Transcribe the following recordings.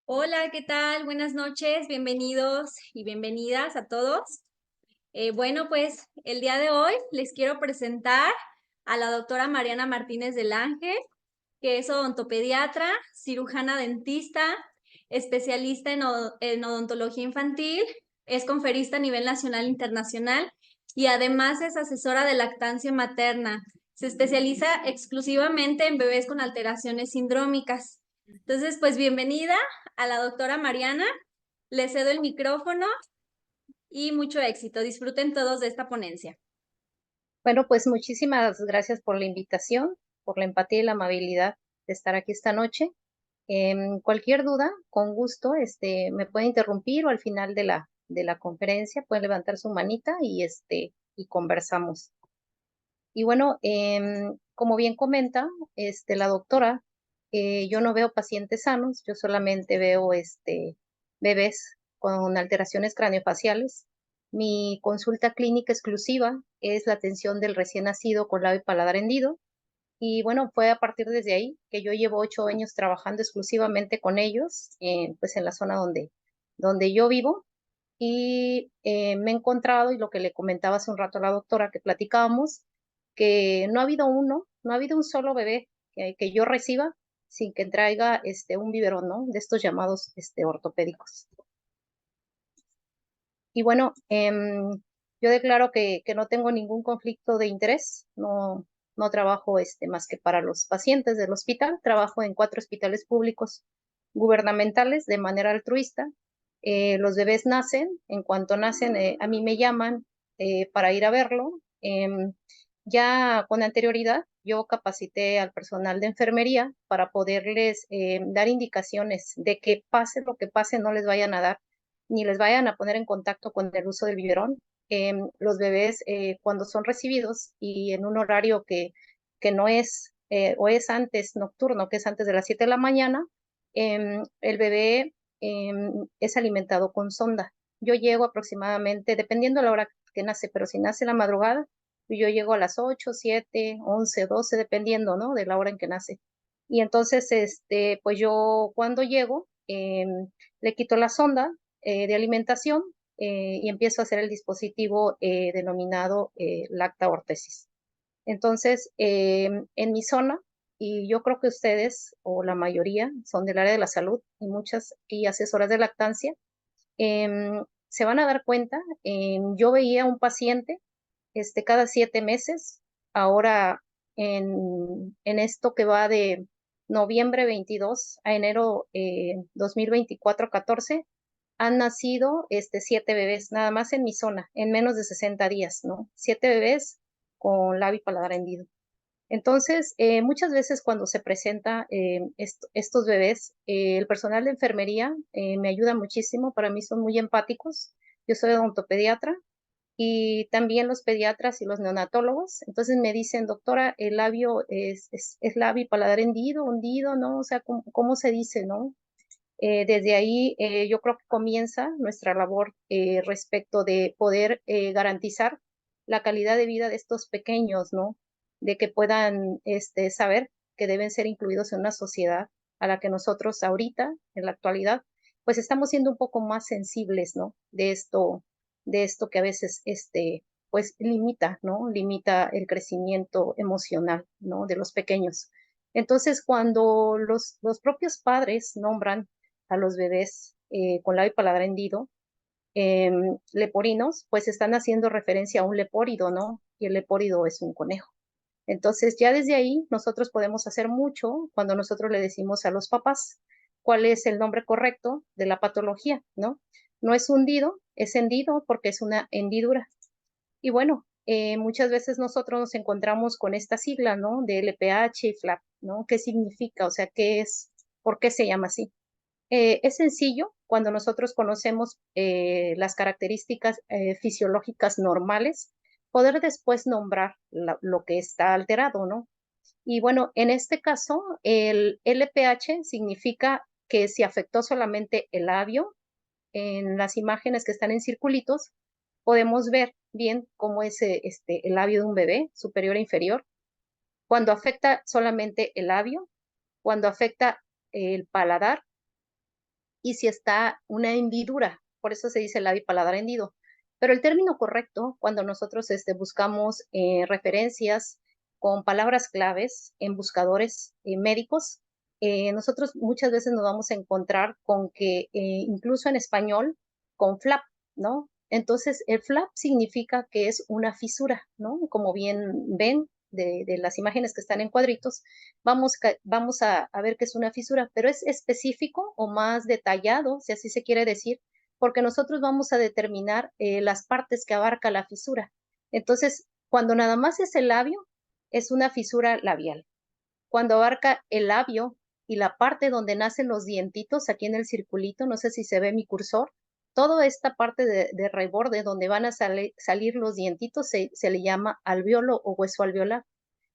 Hola, ¿qué tal? Buenas noches, bienvenidos y bienvenidas a todos. Bueno, pues el día de hoy les quiero presentar a la doctora Mariana Martínez del Ángel, que es odontopediatra, cirujana dentista, especialista en odontología infantil, es conferista a nivel nacional e internacional y además es asesora de lactancia materna. Se especializa exclusivamente en bebés con alteraciones sindrómicas. Entonces, pues bienvenida a la doctora Mariana. Le cedo el micrófono y mucho éxito. Disfruten todos de esta ponencia. Bueno, pues muchísimas gracias por la invitación, por la empatía y la amabilidad de estar aquí esta noche. Cualquier duda, con gusto, me puede interrumpir o al final de la conferencia puede levantar su manita y conversamos. Y bueno, como bien comenta, la doctora, yo no veo pacientes sanos, yo solamente veo, bebés con alteraciones craniofaciales. Mi consulta clínica exclusiva es la atención del recién nacido con labio y paladar hendido. Y bueno, fue a partir desde ahí que yo llevo 8 años trabajando exclusivamente con ellos, pues en la zona donde yo vivo. Y me he encontrado, y lo que le comentaba hace un rato a la doctora que platicábamos, que no ha habido un solo bebé que yo reciba sin que traiga un biberón, ¿no? De estos llamados ortopédicos. Y bueno, yo declaro que no tengo ningún conflicto de interés, no trabajo más que para los pacientes del hospital, trabajo en 4 hospitales públicos gubernamentales de manera altruista. Los bebés nacen, en cuanto nacen, a mí me llaman para ir a verlo. Ya con anterioridad, yo capacité al personal de enfermería para poderles dar indicaciones de que pase lo que pase, no les vayan a dar ni les vayan a poner en contacto con el uso del biberón. Los bebés, cuando son recibidos y en un horario que no es, o es antes nocturno, que es antes de las 7 de la mañana, el bebé es alimentado con sonda. Yo llego aproximadamente, dependiendo de la hora que nace, pero si nace en la madrugada, yo llego a las 8, 7, 11, 12, dependiendo, ¿no? De la hora en que nace. Y entonces, pues yo cuando llego, le quito la sonda de alimentación y empiezo a hacer el dispositivo denominado lactaortesis. Entonces, en mi zona, y yo creo que ustedes o la mayoría son del área de la salud y muchas y asesoras de lactancia, se van a dar cuenta, yo veía un paciente cada 7 meses, ahora en esto que va de noviembre 22 a enero 2024, 14, han nacido 7 bebés, nada más en mi zona, en menos de 60 días, ¿no? 7 bebés con labio y paladar hendido. Entonces, muchas veces cuando se presenta estos bebés, el personal de enfermería me ayuda muchísimo, para mí son muy empáticos. Yo soy odontopediatra y también los pediatras y los neonatólogos. Entonces me dicen, doctora, el labio es labio y paladar hendido, hundido, ¿no? O sea, ¿cómo se dice, no? Desde ahí yo creo que comienza nuestra labor respecto de poder garantizar la calidad de vida de estos pequeños, ¿no? De que puedan saber que deben ser incluidos en una sociedad a la que nosotros ahorita, en la actualidad, pues estamos siendo un poco más sensibles, ¿no? De esto que a veces, pues limita, ¿no? Limita el crecimiento emocional, ¿no? De los pequeños. Entonces, cuando los propios padres nombran a los bebés con labio y paladar hendido, leporinos, pues están haciendo referencia a un lepórido, ¿no? Y el lepórido es un conejo. Entonces, ya desde ahí nosotros podemos hacer mucho cuando nosotros le decimos a los papás cuál es el nombre correcto de la patología, ¿no? No es hundido, es hendido porque es una hendidura. Y bueno, muchas veces nosotros nos encontramos con esta sigla, ¿no? De LPH y FLAP, ¿no? ¿Qué significa? O sea, ¿qué es? ¿Por qué se llama así? Es sencillo cuando nosotros conocemos las características fisiológicas normales, poder después nombrar lo que está alterado, ¿no? Y bueno, en este caso, el LPH significa que si afectó solamente el labio, en las imágenes que están en circulitos, podemos ver bien cómo es el labio de un bebé, superior e inferior. Cuando afecta solamente el labio, cuando afecta el paladar, y si está una hendidura, por eso se dice labio y paladar hendido. Pero el término correcto, cuando nosotros buscamos referencias con palabras claves en buscadores médicos, nosotros muchas veces nos vamos a encontrar con que incluso en español, con flap, ¿no? Entonces, el flap significa que es una fisura, ¿no? Como bien ven de las imágenes que están en cuadritos, vamos a ver que es una fisura, pero es específico o más detallado, si así se quiere decir, porque nosotros vamos a determinar las partes que abarca la fisura. Entonces, cuando nada más es el labio, es una fisura labial. Cuando abarca el labio y la parte donde nacen los dientitos, aquí en el circulito, no sé si se ve mi cursor, toda esta parte de reborde donde van a salir los dientitos se le llama alveolo o hueso alveolar.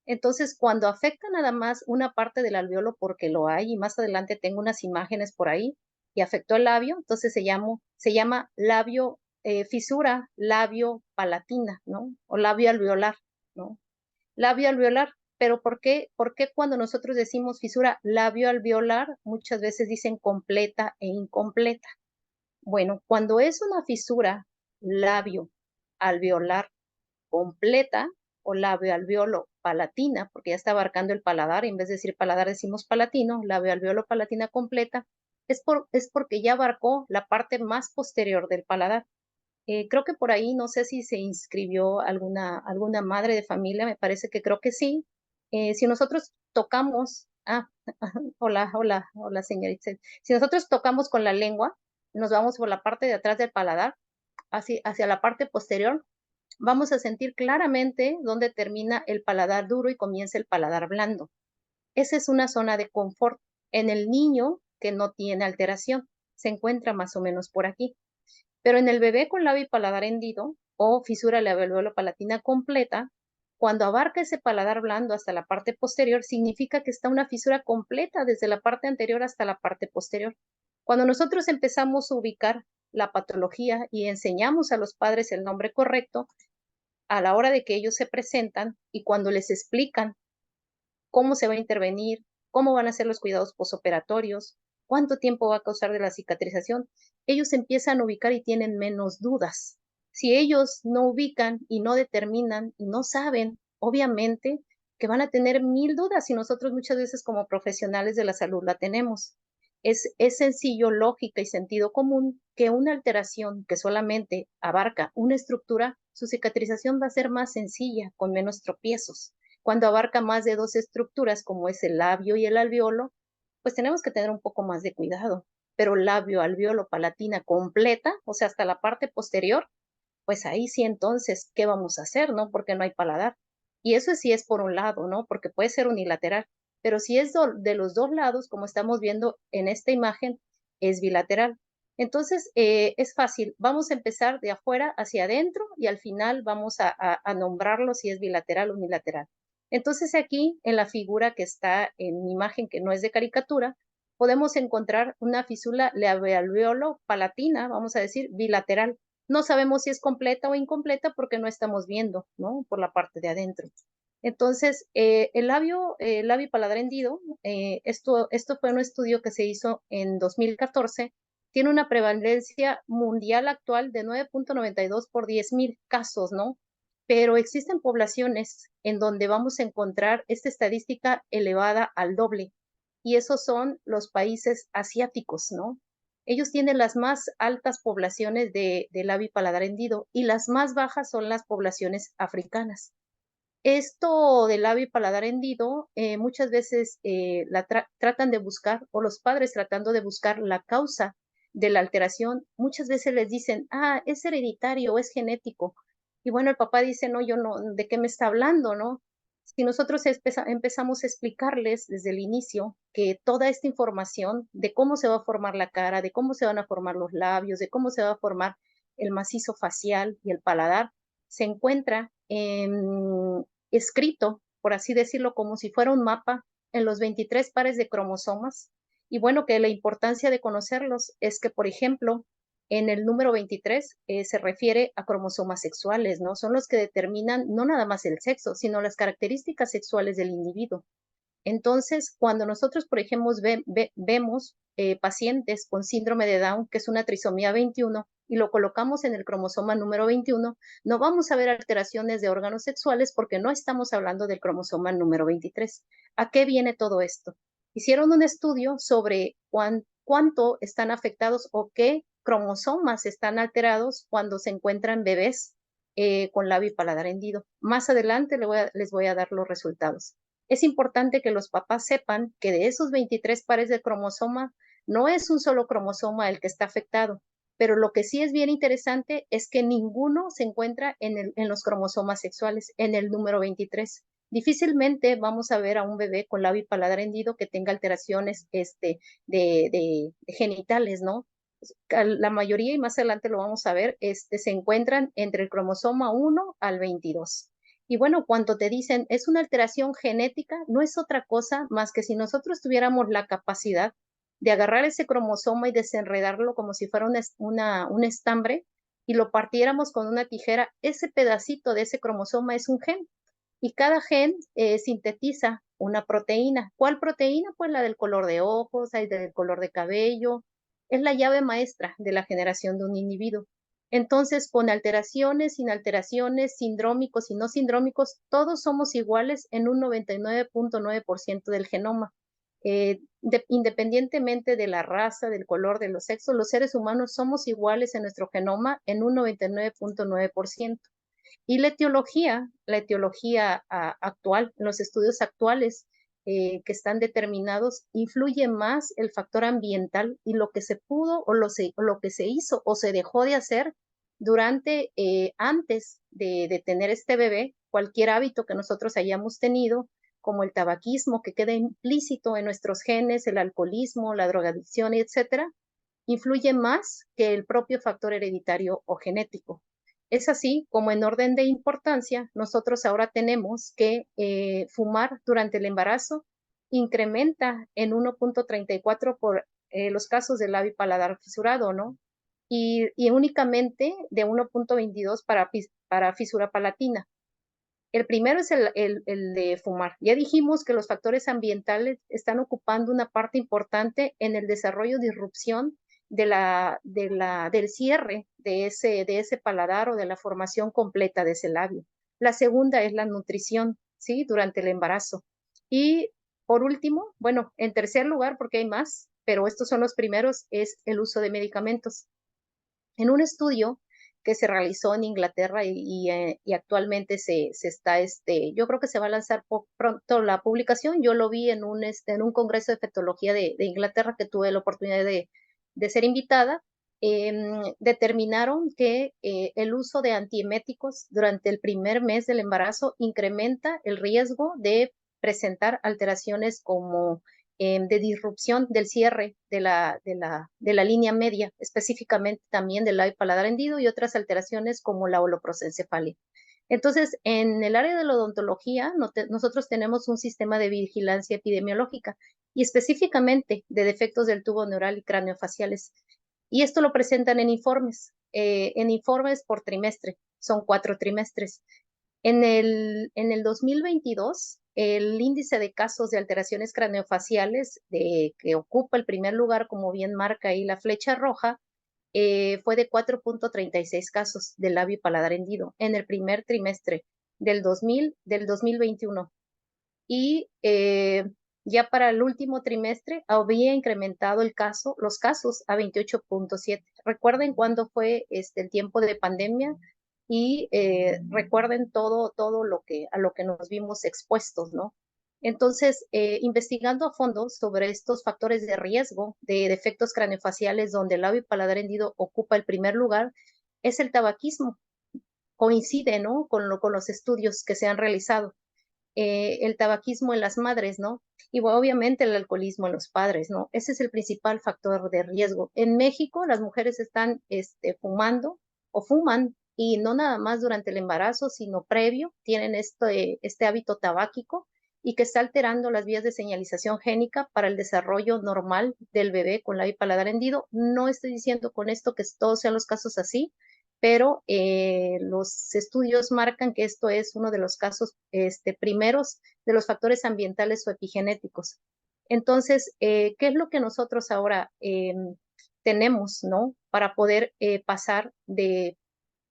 Entonces, cuando afecta nada más una parte del alveolo, porque lo hay, y más adelante tengo unas imágenes por ahí, y afectó el labio, entonces se llama labio, fisura labio palatina, ¿no? O labio alveolar, ¿no? Labio alveolar, pero por qué cuando nosotros decimos fisura labio alveolar, muchas veces dicen completa e incompleta? Bueno, cuando es una fisura labio alveolar completa o labio alveolo palatina, porque ya está abarcando el paladar, en vez de decir paladar decimos palatino, labio alveolo palatina completa, es porque ya abarcó la parte más posterior del paladar. Creo que por ahí, no sé si se inscribió alguna madre de familia, me parece que creo que sí. Si nosotros tocamos, hola señorita, si nosotros tocamos con la lengua, nos vamos por la parte de atrás del paladar, hacia la parte posterior, vamos a sentir claramente dónde termina el paladar duro y comienza el paladar blando. Esa es una zona de confort en el niño que no tiene alteración. Se encuentra más o menos por aquí. Pero en el bebé con labio y paladar hendido o fisura labial-palatina completa, cuando abarca ese paladar blando hasta la parte posterior, significa que está una fisura completa desde la parte anterior hasta la parte posterior. Cuando nosotros empezamos a ubicar la patología y enseñamos a los padres el nombre correcto, a la hora de que ellos se presentan y cuando les explican cómo se va a intervenir, cómo van a ser los cuidados posoperatorios, cuánto tiempo va a causar de la cicatrización, ellos empiezan a ubicar y tienen menos dudas. Si ellos no ubican y no determinan y no saben, obviamente que van a tener mil dudas y nosotros muchas veces como profesionales de la salud la tenemos. Es sencillo, lógica y sentido común que una alteración que solamente abarca una estructura, su cicatrización va a ser más sencilla, con menos tropiezos. Cuando abarca más de dos estructuras, como es el labio y el alveolo, pues tenemos que tener un poco más de cuidado. Pero labio, alveolo, palatina completa, o sea, hasta la parte posterior, pues ahí sí entonces, ¿qué vamos a hacer, no? Porque no hay paladar. Y eso sí es por un lado, ¿no? Porque puede ser unilateral. Pero si es de los dos lados, como estamos viendo en esta imagen, es bilateral. Entonces, es fácil. Vamos a empezar de afuera hacia adentro y al final vamos a nombrarlo si es bilateral o unilateral. Entonces, aquí en la figura que está en mi imagen, que no es de caricatura, podemos encontrar una fisura alveolo palatina, vamos a decir, bilateral. No sabemos si es completa o incompleta porque no estamos viendo, ¿no? Por la parte de adentro. Entonces, el labio paladar hendido, esto fue un estudio que se hizo en 2014, tiene una prevalencia mundial actual de 9.92 por 10,000 casos, ¿no? Pero existen poblaciones en donde vamos a encontrar esta estadística elevada al doble, y esos son los países asiáticos, ¿no? Ellos tienen las más altas poblaciones de labio y paladar hendido y las más bajas son las poblaciones africanas. Esto del labio y paladar hendido, muchas veces tratan de buscar, o los padres tratando de buscar la causa de la alteración, muchas veces les dicen, es hereditario o es genético. Y bueno, el papá dice, no, yo no, ¿de qué me está hablando, no? Si nosotros empezamos a explicarles desde el inicio que toda esta información de cómo se va a formar la cara, de cómo se van a formar los labios, de cómo se va a formar el macizo facial y el paladar, se encuentra escrito, por así decirlo, como si fuera un mapa en los 23 pares de cromosomas. Y bueno, que la importancia de conocerlos es que, por ejemplo, en el número 23 se refiere a cromosomas sexuales, ¿no? Son los que determinan no nada más el sexo, sino las características sexuales del individuo. Entonces, cuando nosotros, por ejemplo, vemos pacientes con síndrome de Down, que es una trisomía 21, y lo colocamos en el cromosoma número 21, no vamos a ver alteraciones de órganos sexuales porque no estamos hablando del cromosoma número 23. ¿A qué viene todo esto? Hicieron un estudio sobre cuánto están afectados o qué cromosomas están alterados cuando se encuentran bebés con labio y paladar hendido. Más adelante les voy a dar los resultados. Es importante que los papás sepan que de esos 23 pares de cromosoma, no es un solo cromosoma el que está afectado, pero lo que sí es bien interesante es que ninguno se encuentra en los cromosomas sexuales, en el número 23. Difícilmente vamos a ver a un bebé con labio y paladar hendido que tenga alteraciones de genitales, ¿no? La mayoría, y más adelante lo vamos a ver, se encuentran entre el cromosoma 1 al 22. Y bueno, cuando te dicen es una alteración genética, no es otra cosa más que si nosotros tuviéramos la capacidad de agarrar ese cromosoma y desenredarlo como si fuera un estambre y lo partiéramos con una tijera, ese pedacito de ese cromosoma es un gen. Y cada gen sintetiza una proteína. ¿Cuál proteína? Pues la del color de ojos, hay del color de cabello. Es la llave maestra de la generación de un individuo. Entonces, con alteraciones, sin alteraciones, sindrómicos y no sindrómicos, todos somos iguales en un 99.9% del genoma. Independientemente de la raza, del color, de los sexos, los seres humanos somos iguales en nuestro genoma en un 99.9%. Y la etiología actual, en los estudios actuales que están determinados, influye más el factor ambiental y lo que se pudo o lo que se hizo o se dejó de hacer durante, antes de tener este bebé, cualquier hábito que nosotros hayamos tenido, como el tabaquismo, que queda implícito en nuestros genes, el alcoholismo, la drogadicción, etcétera, influye más que el propio factor hereditario o genético. Es así como en orden de importancia, nosotros ahora tenemos que fumar durante el embarazo incrementa en 1.34 por los casos de labio y paladar fisurado, ¿no? Y únicamente de 1.22 para fisura palatina. El primero es el de fumar. Ya dijimos que los factores ambientales están ocupando una parte importante en el desarrollo de disrupción del cierre de ese paladar o de la formación completa de ese labio. La segunda es la nutrición, ¿sí? Durante el embarazo. Y por último, bueno, en tercer lugar, porque hay más, pero estos son los primeros, es el uso de medicamentos. En un estudio que se realizó en Inglaterra y actualmente se está, yo creo que se va a lanzar pronto la publicación. Yo lo vi en un congreso de fetología de Inglaterra que tuve la oportunidad de ser invitada. Determinaron que el uso de antieméticos durante el primer mes del embarazo incrementa el riesgo de presentar alteraciones como de disrupción del cierre de la línea media, específicamente también del labio paladar hendido y otras alteraciones como la holoprosencefalia. Entonces, en el área de la odontología, nosotros tenemos un sistema de vigilancia epidemiológica y específicamente de defectos del tubo neural y craneofaciales. Y esto lo presentan en informes por trimestre, son 4 trimestres. En el 2022, el índice de casos de alteraciones craneofaciales que ocupa el primer lugar, como bien marca ahí la flecha roja, fue de 4.36 casos de labio y paladar hendido en el primer trimestre del 2021. Y ya para el último trimestre había incrementado los casos a 28.7. Recuerden cuándo fue el tiempo de pandemia y recuerden todo a lo que nos vimos expuestos, ¿no? Entonces, investigando a fondo sobre estos factores de riesgo de defectos craneofaciales donde el labio y paladar hendido ocupa el primer lugar, es el tabaquismo. Coincide, ¿no? Con los estudios que se han realizado. El tabaquismo en las madres, ¿no? Y bueno, obviamente el alcoholismo en los padres, ¿no? Ese es el principal factor de riesgo. En México, las mujeres están fumando o fuman y no nada más durante el embarazo, sino previo, tienen este hábito tabáquico y que está alterando las vías de señalización génica para el desarrollo normal del bebé con labio y paladar hendido. No estoy diciendo con esto que todos sean los casos así, pero los estudios marcan que esto es uno de los casos primeros de los factores ambientales o epigenéticos. Entonces, ¿qué es lo que nosotros ahora tenemos, ¿no? Para poder pasar de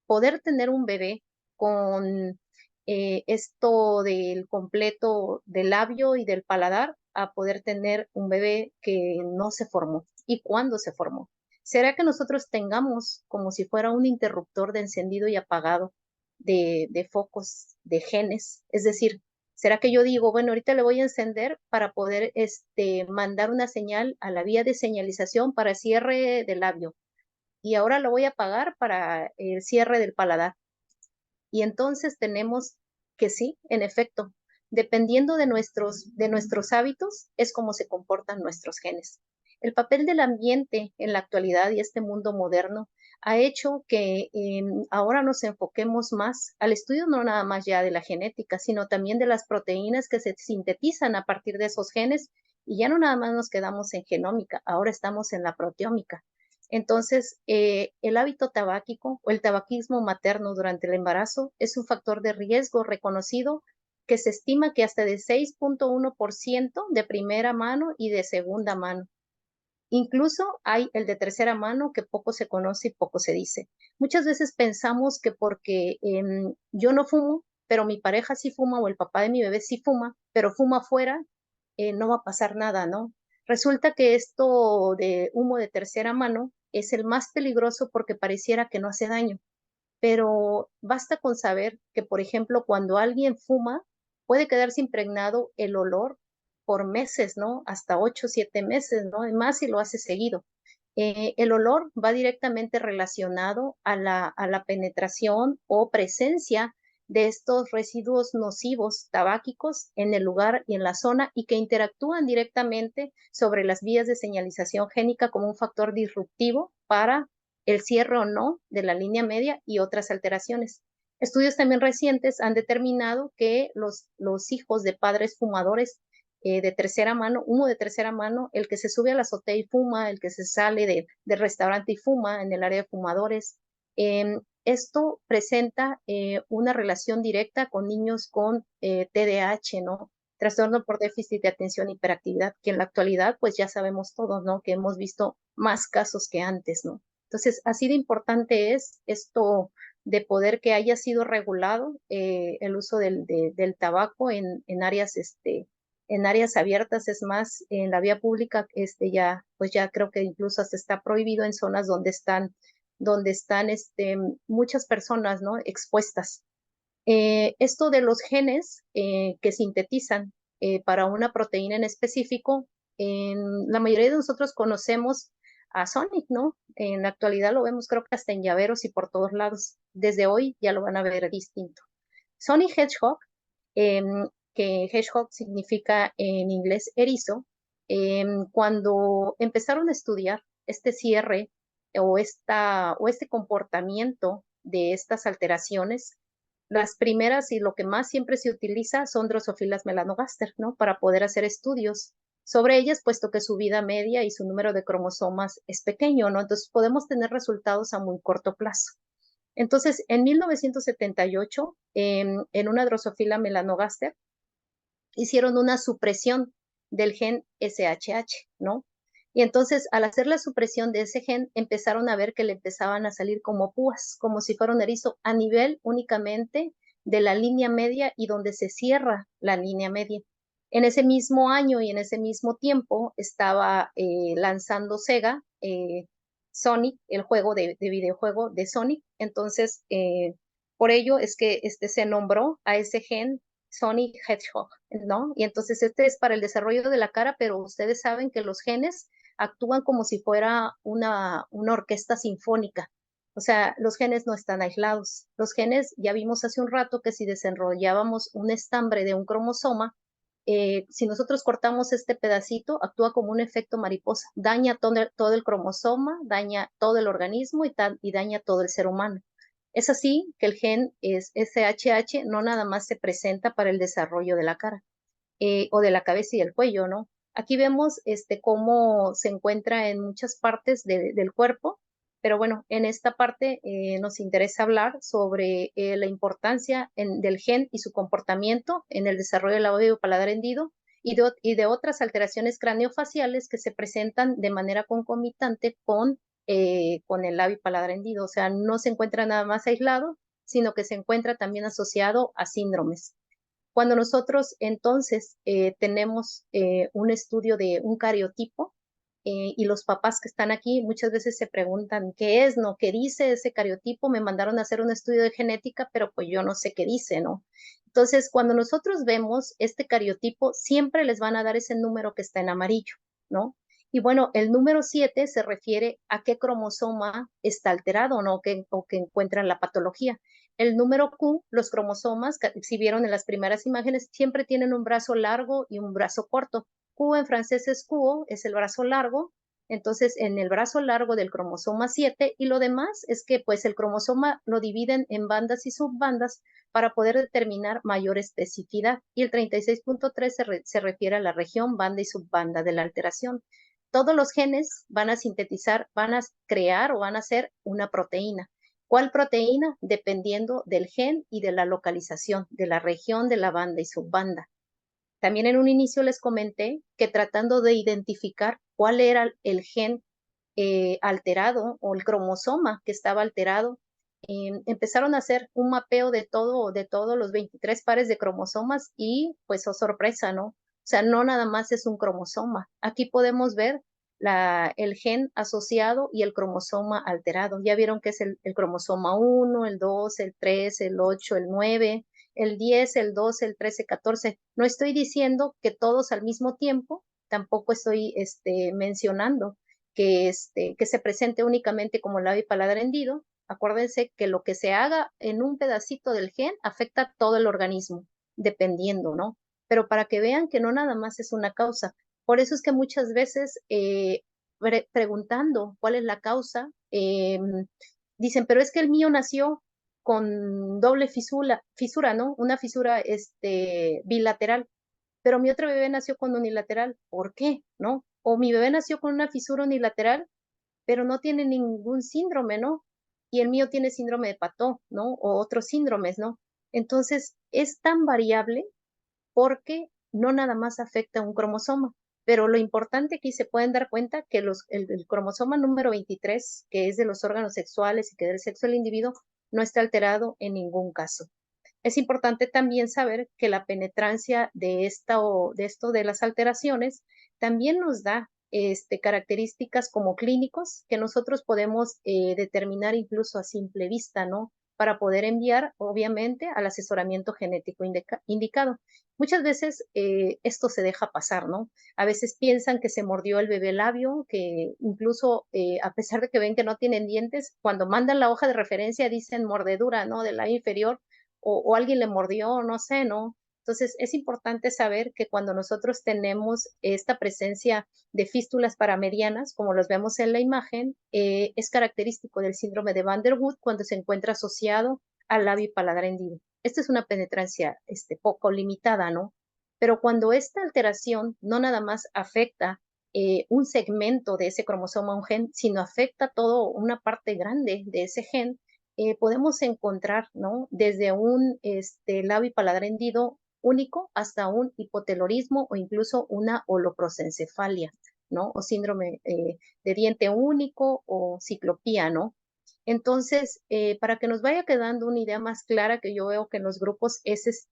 poder tener un bebé con esto del completo del labio y del paladar a poder tener un bebé que no se formó y cuándo se formó. ¿Será que nosotros tengamos como si fuera un interruptor de encendido y apagado de focos, de genes? Es decir, ¿será que yo digo, bueno, ahorita le voy a encender para poder mandar una señal a la vía de señalización para cierre del labio? Y ahora lo voy a apagar para el cierre del paladar. Y entonces tenemos que sí, en efecto, dependiendo de nuestros hábitos, es como se comportan nuestros genes. El papel del ambiente en la actualidad y este mundo moderno ha hecho que ahora nos enfoquemos más al estudio no nada más ya de la genética, sino también de las proteínas que se sintetizan a partir de esos genes y ya no nada más nos quedamos en genómica, ahora estamos en la proteómica. Entonces, el hábito tabáquico o el tabaquismo materno durante el embarazo es un factor de riesgo reconocido que se estima que hasta de 6.1% de primera mano y de segunda mano. Incluso hay el de tercera mano que poco se conoce y poco se dice. Muchas veces pensamos que porque yo no fumo, pero mi pareja sí fuma o el papá de mi bebé sí fuma, pero fuma afuera, no va a pasar nada, ¿no? Resulta que esto de humo de tercera mano es el más peligroso porque pareciera que no hace daño, pero basta con saber que, por ejemplo, cuando alguien fuma, puede quedarse impregnado el olor por meses, ¿no? Hasta 8 o 7 meses, ¿no? Y más si lo hace seguido. El olor va directamente relacionado a la penetración o presencia de estos residuos nocivos tabáquicos en el lugar y en la zona y que interactúan directamente sobre las vías de señalización génica como un factor disruptivo para el cierre o no de la línea media y otras alteraciones. Estudios también recientes han determinado que los hijos de padres fumadores de tercera mano, humo de tercera mano, el que se sube a la azotea y fuma, el que se sale del restaurante y fuma en el área de fumadores. Esto presenta una relación directa con niños con TDAH, ¿no? Trastorno por déficit de atención e hiperactividad, que en la actualidad pues ya sabemos todos, ¿no? Que hemos visto más casos que antes, ¿no? Entonces, así de importante es esto de poder que haya sido regulado el uso del tabaco en áreas en áreas abiertas, es más, en la vía pública, ya, pues ya creo que incluso hasta está prohibido en zonas donde están muchas personas, ¿no? Expuestas. Esto de los genes que sintetizan para una proteína en específico, la mayoría de nosotros conocemos a Sonic, ¿no? En la actualidad lo vemos creo que hasta en llaveros y por todos lados. Desde hoy ya lo van a ver distinto. Sonic Hedgehog, que hedgehog significa en inglés erizo, cuando empezaron a estudiar este cierre o este comportamiento de estas alteraciones, las primeras y lo que más siempre se utiliza son Drosophila melanogaster, ¿no? Para poder hacer estudios sobre ellas, puesto que su vida media y su número de cromosomas es pequeño, ¿no? Entonces podemos tener resultados a muy corto plazo. Entonces, en 1978, en una Drosophila melanogaster, hicieron una supresión del gen SHH, ¿no? Y entonces, al hacer la supresión de ese gen, empezaron a ver que le empezaban a salir como púas, como si fuera un erizo, a nivel únicamente de la línea media y donde se cierra la línea media. En ese mismo año y en ese mismo tiempo estaba lanzando Sega Sonic, el juego de videojuego de Sonic. Entonces, por ello es que se nombró a ese gen Sonic Hedgehog, ¿no? Y entonces este es para el desarrollo de la cara, pero ustedes saben que los genes actúan como si fuera una orquesta sinfónica. O sea, los genes no están aislados. Los genes, ya vimos hace un rato que si desenrollábamos un estambre de un cromosoma, si nosotros cortamos este pedacito, actúa como un efecto mariposa, daña todo el cromosoma, daña todo el organismo y daña todo el ser humano. Es así que el gen es SHH no nada más se presenta para el desarrollo de la cara o de la cabeza y el cuello, ¿no? Aquí vemos cómo se encuentra en muchas partes del cuerpo Pero bueno, en esta parte nos interesa hablar sobre la importancia del gen y su comportamiento en el desarrollo del labio paladar hendido y de otras alteraciones craneofaciales que se presentan de manera concomitante con el labio paladar hendido. O sea, no se encuentra nada más aislado, sino que se encuentra también asociado a síndromes. Cuando nosotros entonces tenemos un estudio de un cariotipo, y los papás que están aquí muchas veces se preguntan qué es, ¿no? ¿Qué dice ese cariotipo? Me mandaron a hacer un estudio de genética, pero pues yo no sé qué dice, ¿no? Entonces, cuando nosotros vemos este cariotipo, siempre les van a dar ese número que está en amarillo, ¿no? Y bueno, el número 7 se refiere a qué cromosoma está alterado, ¿no? O que encuentran la patología. El número Q, los cromosomas, si vieron en las primeras imágenes, siempre tienen un brazo largo y un brazo corto. Q en francés es quo, es el brazo largo. Entonces, en el brazo largo del cromosoma 7 y lo demás es que pues el cromosoma lo dividen en bandas y subbandas para poder determinar mayor especificidad. Y el 36.3 se refiere a la región, banda y subbanda de la alteración. Todos los genes van a sintetizar, van a crear o van a hacer una proteína. ¿Cuál proteína? Dependiendo del gen y de la localización, de la región de la banda y subbanda. También en un inicio les comenté que tratando de identificar cuál era el gen alterado o el cromosoma que estaba alterado, empezaron a hacer un mapeo de todos los 23 pares de cromosomas y pues, oh sorpresa, ¿no? O sea, no nada más es un cromosoma. Aquí podemos ver el gen asociado y el cromosoma alterado. Ya vieron que es el cromosoma 1, el 2, el 3, el 8, el 9, el 10, el 12, el 13, 14. No estoy diciendo que todos al mismo tiempo, tampoco estoy mencionando que se presente únicamente como labio y paladar hendido. Acuérdense que lo que se haga en un pedacito del gen afecta a todo el organismo, dependiendo, ¿no? Pero para que vean que no nada más es una causa. Por eso es que muchas veces preguntando cuál es la causa, dicen, pero es que el mío nació con doble fisura, ¿no? Una fisura bilateral, pero mi otro bebé nació con unilateral. ¿Por qué? ¿No? O mi bebé nació con una fisura unilateral, pero no tiene ningún síndrome, ¿no? Y el mío tiene síndrome de Pató, ¿no? O otros síndromes, ¿no? Entonces, es tan variable porque no nada más afecta a un cromosoma. Pero lo importante aquí se pueden dar cuenta que el cromosoma número 23, que es de los órganos sexuales y que es del sexo del individuo, no está alterado en ningún caso. Es importante también saber que la penetrancia de esto de las alteraciones también nos da características como clínicos que nosotros podemos determinar incluso a simple vista, ¿no? Para poder enviar, obviamente, al asesoramiento genético indicado. Muchas veces esto se deja pasar, ¿no? A veces piensan que se mordió el bebé labio, que incluso a pesar de que ven que no tienen dientes, cuando mandan la hoja de referencia dicen mordedura, ¿no? Del labio inferior o alguien le mordió, no sé, ¿no? Entonces, es importante saber que cuando nosotros tenemos esta presencia de fístulas paramedianas, como los vemos en la imagen, es característico del síndrome de Van der Wood cuando se encuentra asociado al labio y paladar hendido. Esta es una penetrancia poco limitada, ¿no? Pero cuando esta alteración no nada más afecta un segmento de ese cromosoma, un gen, sino afecta todo una parte grande de ese gen, podemos encontrar, ¿no? Desde un labio y paladar hendido único hasta un hipotelorismo o incluso una holoprosencefalia, ¿no? O síndrome de diente único o ciclopía, ¿no? Entonces, para que nos vaya quedando una idea más clara, que yo veo que en los grupos es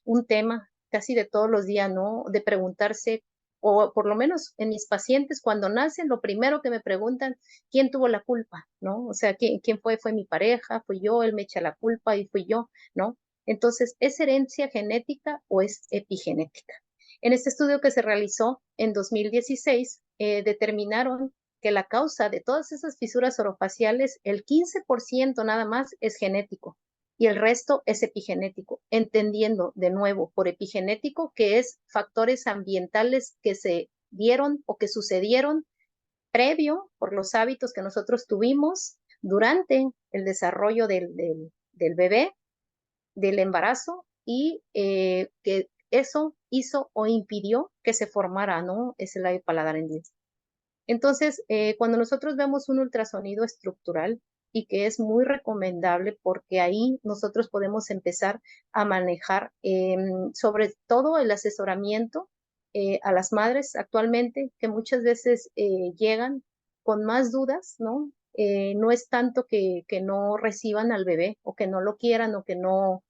un tema casi de todos los días, ¿no? De preguntarse, o por lo menos en mis pacientes, cuando nacen, lo primero que me preguntan, ¿quién tuvo la culpa? ¿No? O sea, ¿quién fue? ¿Fue mi pareja? ¿Fui yo? ¿Él me echa la culpa y fui yo? ¿No? Entonces, ¿es herencia genética o es epigenética? En este estudio que se realizó en 2016, determinaron que la causa de todas esas fisuras orofaciales, el 15% nada más es genético y el resto es epigenético, entendiendo de nuevo por epigenético que es factores ambientales que se dieron o que sucedieron previo por los hábitos que nosotros tuvimos durante el desarrollo del bebé, del embarazo y que eso hizo o impidió que se formara, ¿no? Ese labio paladar hendido. Entonces, cuando nosotros vemos un ultrasonido estructural, y que es muy recomendable porque ahí nosotros podemos empezar a manejar sobre todo el asesoramiento a las madres actualmente, que muchas veces llegan con más dudas, ¿no? No es tanto que no reciban al bebé o que no lo quieran o que no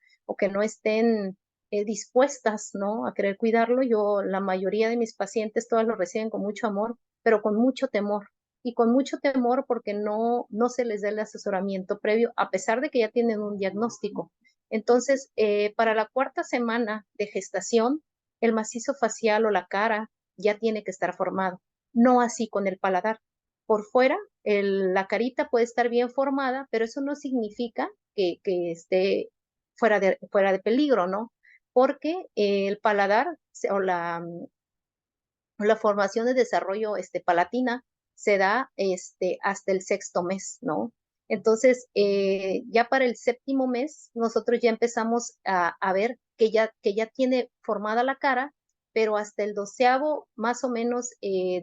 estén dispuestas, ¿no? A querer cuidarlo. Yo, la mayoría de mis pacientes, todas lo reciben con mucho amor, pero con mucho temor. Y con mucho temor porque no se les da el asesoramiento previo, a pesar de que ya tienen un diagnóstico. Entonces, para la cuarta semana de gestación, el macizo facial o la cara ya tiene que estar formado. No así con el paladar. Por fuera, la carita puede estar bien formada, pero eso no significa que esté fuera de peligro, ¿no? Porque el paladar o la formación de desarrollo palatina se da hasta el sexto mes, ¿no? Entonces, ya para el séptimo mes, nosotros ya empezamos a ver que ya tiene formada la cara, pero hasta el doceavo, más o menos,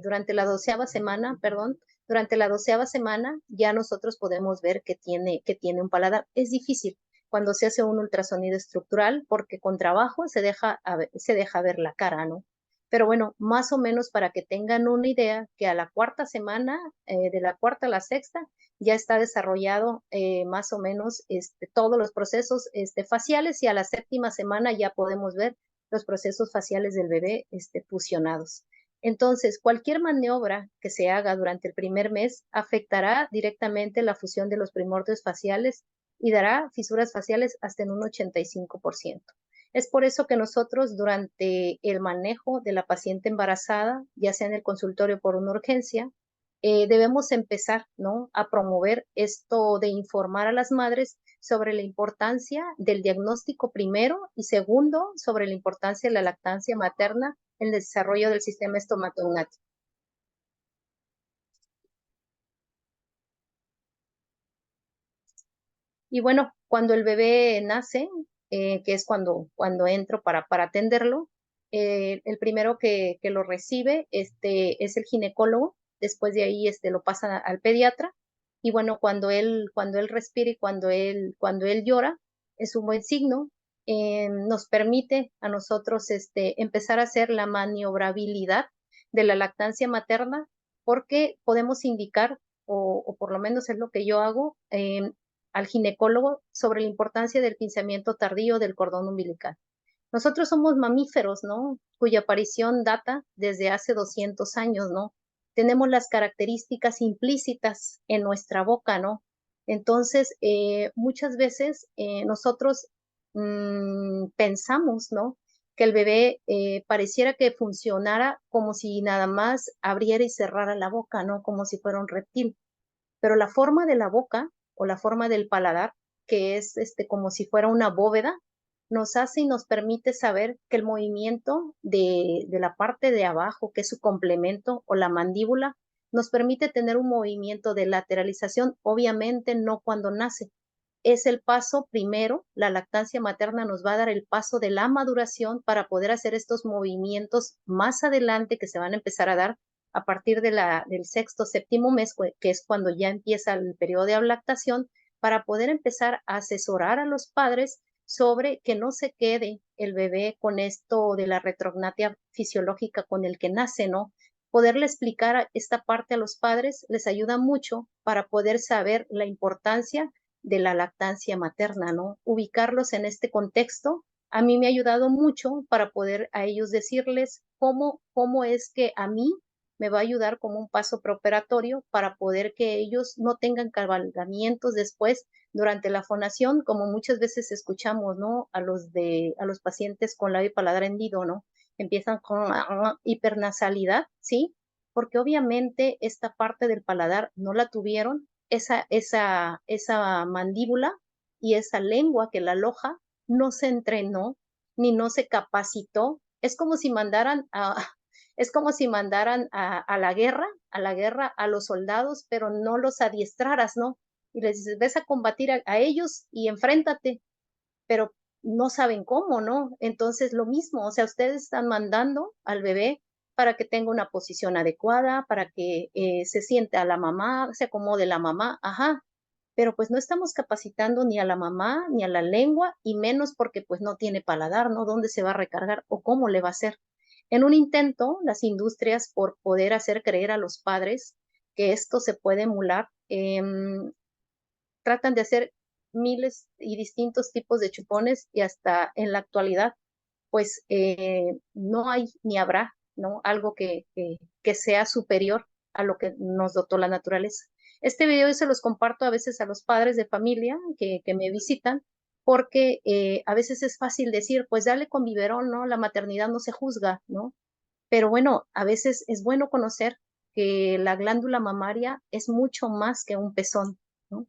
durante la doceava semana, perdón, durante la doceava semana ya nosotros podemos ver que tiene un paladar. Es difícil cuando se hace un ultrasonido estructural porque con trabajo se deja ver la cara, ¿no? Pero bueno, más o menos para que tengan una idea, que a la cuarta semana, de la cuarta a la sexta, ya está desarrollado más o menos todos los procesos faciales y a la séptima semana ya podemos ver los procesos faciales del bebé fusionados. Entonces, cualquier maniobra que se haga durante el primer mes afectará directamente la fusión de los primordios faciales y dará fisuras faciales hasta en un 85%. Es por eso que nosotros durante el manejo de la paciente embarazada, ya sea en el consultorio por una urgencia, debemos empezar, ¿no? A promover esto de informar a las madres sobre la importancia del diagnóstico primero y segundo, sobre la importancia de la lactancia materna en el desarrollo del sistema estomatognático. Y bueno, cuando el bebé nace, que es cuando entro para atenderlo, el primero que lo recibe es el ginecólogo, después de ahí lo pasa al pediatra, y bueno, cuando él respira y cuando él llora, es un buen signo, nos permite a nosotros empezar a hacer la maniobrabilidad de la lactancia materna, porque podemos indicar, o por lo menos es lo que yo hago, al ginecólogo sobre la importancia del pinzamiento tardío del cordón umbilical. Nosotros somos mamíferos, ¿no? Cuya aparición data desde hace 200 años, ¿no? Tenemos las características implícitas en nuestra boca, ¿no? Entonces, muchas veces nosotros pensamos, ¿no? Que el bebé pareciera que funcionara como si nada más abriera y cerrara la boca, ¿no? Como si fuera un reptil. Pero la forma de la boca o la forma del paladar, que es como si fuera una bóveda, nos hace y nos permite saber que el movimiento de la parte de abajo, que es su complemento o la mandíbula, nos permite tener un movimiento de lateralización, obviamente no cuando nace. Es el paso primero, la lactancia materna nos va a dar el paso de la maduración para poder hacer estos movimientos más adelante que se van a empezar a dar a partir del sexto, séptimo mes, que es cuando ya empieza el periodo de lactación, para poder empezar a asesorar a los padres sobre que no se quede el bebé con esto de la retrognatia fisiológica con el que nace, ¿no? Poderle explicar esta parte a los padres les ayuda mucho para poder saber la importancia de la lactancia materna, ¿no? Ubicarlos en este contexto a mí me ha ayudado mucho para poder a ellos decirles cómo es que a mí me va a ayudar como un paso preoperatorio para poder que ellos no tengan cabalgamientos después durante la fonación, como muchas veces escuchamos, ¿no? A los pacientes con labio y paladar hendido, ¿no? Empiezan con hipernasalidad, ¿sí? Porque obviamente esta parte del paladar no la tuvieron, esa mandíbula y esa lengua que la aloja no se entrenó ni no se capacitó. Es como si mandaran es como si mandaran a la guerra a los soldados, pero no los adiestraras, ¿no? Y les dices, ves a combatir a ellos y enfréntate, pero no saben cómo, ¿no? Entonces, lo mismo, o sea, ustedes están mandando al bebé para que tenga una posición adecuada, para que se siente a la mamá, se acomode la mamá, ajá, pero pues no estamos capacitando ni a la mamá ni a la lengua y menos porque pues no tiene paladar, ¿no? ¿Dónde se va a recargar o cómo le va a hacer? En un intento, las industrias por poder hacer creer a los padres que esto se puede emular, tratan de hacer miles y distintos tipos de chupones y hasta en la actualidad pues no hay ni habrá, ¿no? Algo que sea superior a lo que nos dotó la naturaleza. Este video yo se los comparto a veces a los padres de familia que me visitan, porque a veces es fácil decir, pues dale con biberón, ¿no? La maternidad no se juzga, ¿no? Pero bueno, a veces es bueno conocer que la glándula mamaria es mucho más que un pezón, ¿no?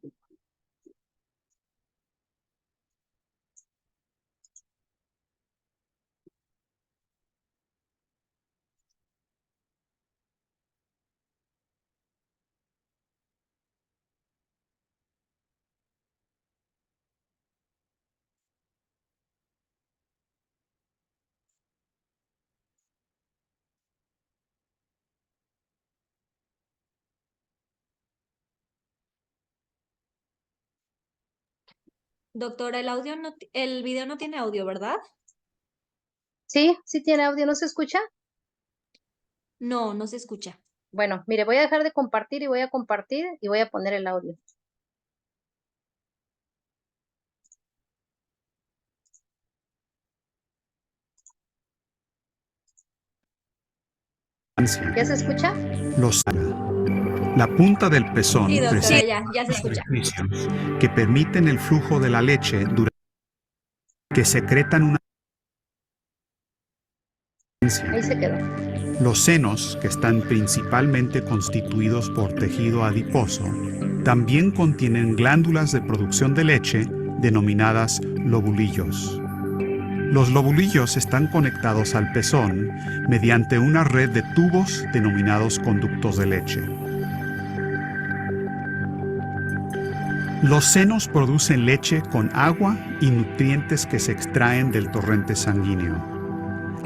Doctora, el video no tiene audio, ¿verdad? Sí, sí tiene audio, ¿no se escucha? No, no se escucha. Bueno, mire, voy a dejar de compartir y voy a compartir y voy a poner el audio. ¿Ya se escucha? Lo sana. La punta del pezón Sí, doctora, presenta ya se escucha. orificios que permiten el flujo de la leche durante que secretan una Ahí se quedó. Los senos, que están principalmente constituidos por tejido adiposo, también contienen glándulas de producción de leche denominadas lobulillos. Los lobulillos están conectados al pezón mediante una red de tubos denominados conductos de leche. Los senos producen leche con agua y nutrientes que se extraen del torrente sanguíneo.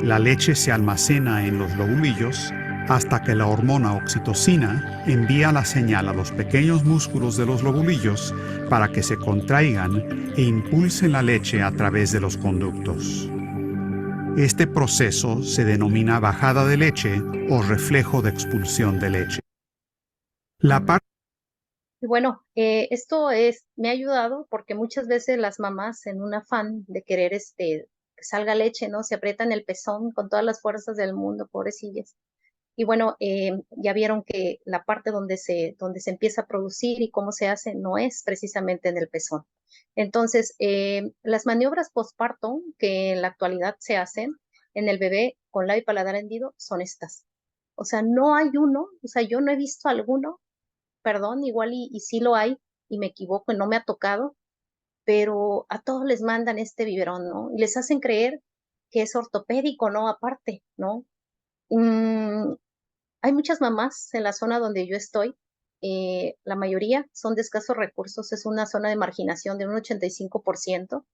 La leche se almacena en los lobulillos hasta que la hormona oxitocina envía la señal a los pequeños músculos de los lobulillos para que se contraigan e impulsen la leche a través de los conductos. Este proceso se denomina bajada de leche o reflejo de expulsión de leche. La parte Y bueno, me ha ayudado porque muchas veces las mamás en un afán de querer que salga leche, ¿no? Se aprietan el pezón con todas las fuerzas del mundo, pobrecillas. Y bueno, ya vieron que la parte donde se empieza a producir y cómo se hace no es precisamente en el pezón. Entonces, las maniobras postparto que en la actualidad se hacen en el bebé con labio y paladar hendido son estas. O sea, no hay uno, o sea, yo no he visto alguno, perdón, igual y sí lo hay, y me equivoco, y no me ha tocado, pero a todos les mandan este biberón, ¿no? Y les hacen creer que es ortopédico, ¿no? Aparte, ¿no? Mm, hay muchas mamás en la zona donde yo estoy, la mayoría son de escasos recursos, es una zona de marginación de un 85%,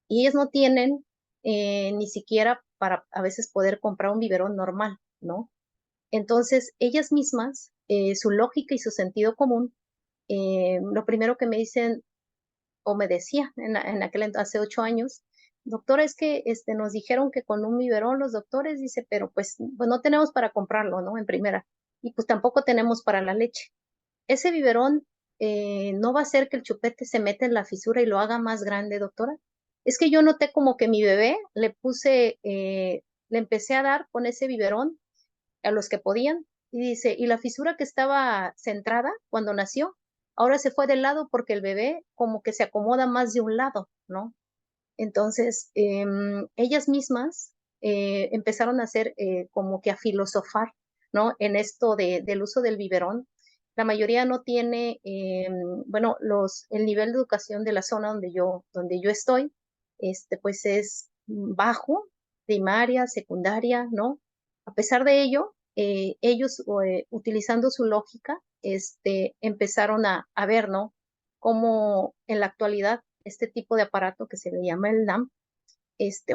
y ellas no tienen ni siquiera para a veces poder comprar un biberón normal, ¿no? Entonces, ellas mismas, su lógica y su sentido común, lo primero que me dicen o me decía hace 8 años, doctora, es que nos dijeron que con un biberón los doctores, dice, pero pues no tenemos para comprarlo, ¿no? En primera. Y pues tampoco tenemos para la leche. Ese biberón no va a hacer que el chupete se meta en la fisura y lo haga más grande, doctora. Es que yo noté como que mi bebé le empecé a dar con ese biberón a los que podían. Y dice, y la fisura que estaba centrada cuando nació, ahora se fue del lado porque el bebé como que se acomoda más de un lado, ¿no? Entonces, ellas mismas empezaron a hacer como que a filosofar, ¿no? En esto del uso del biberón. La mayoría no tiene, bueno, el nivel de educación de la zona donde yo estoy, pues es bajo, primaria, secundaria, ¿no? A pesar de ello, ellos utilizando su lógica, empezaron a ver, ¿no? Cómo en la actualidad este tipo de aparato que se le llama el NAM,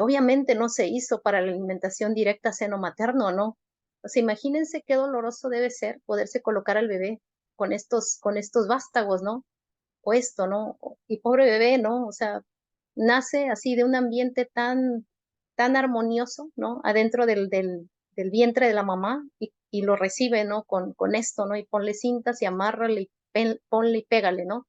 obviamente no se hizo para la alimentación directa seno materno, ¿no? O sea, imagínense qué doloroso debe ser poderse colocar al bebé con estos vástagos, ¿no? Puesto, ¿no? Y pobre bebé, ¿no? O sea, nace así de un ambiente tan armonioso, ¿no? Adentro del vientre de la mamá y lo recibe, ¿no? Con esto, ¿no? Y ponle cintas y amárrale y ponle y pégale, ¿no?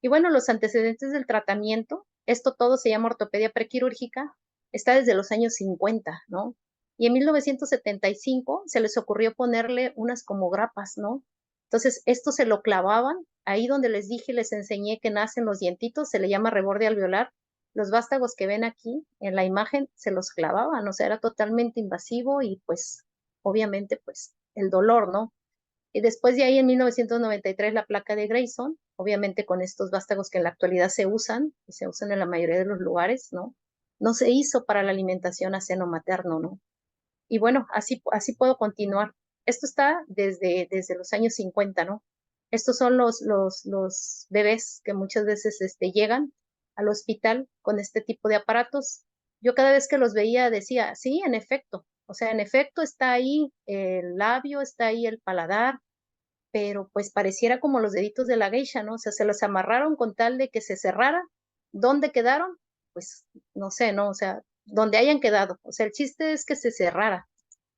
Y bueno, los antecedentes del tratamiento, esto todo se llama ortopedia prequirúrgica, está desde los años 50, ¿no? Y en 1975 se les ocurrió ponerle unas como grapas, ¿no? Entonces, esto se lo clavaban, ahí donde les dije, les enseñé que nacen los dientitos, se le llama reborde alveolar. Los vástagos que ven aquí en la imagen se los clavaban, o sea, era totalmente invasivo y pues, obviamente, pues, el dolor, ¿no? Y después de ahí, en 1993, la placa de Grayson, obviamente con estos vástagos que en la actualidad se usan, y se usan en la mayoría de los lugares, ¿no? No se hizo para la alimentación a seno materno, ¿no? Y bueno, así puedo continuar. Esto está desde los años 50, ¿no? Estos son los bebés que muchas veces llegan al hospital con este tipo de aparatos. Yo cada vez que los veía decía, sí, en efecto, o sea, en efecto está ahí el labio, está ahí el paladar, pero pues pareciera como los deditos de la geisha, ¿no? O sea, se los amarraron con tal de que se cerrara. ¿Dónde quedaron? Pues no sé, ¿no? O sea, donde hayan quedado. O sea, el chiste es que se cerrara.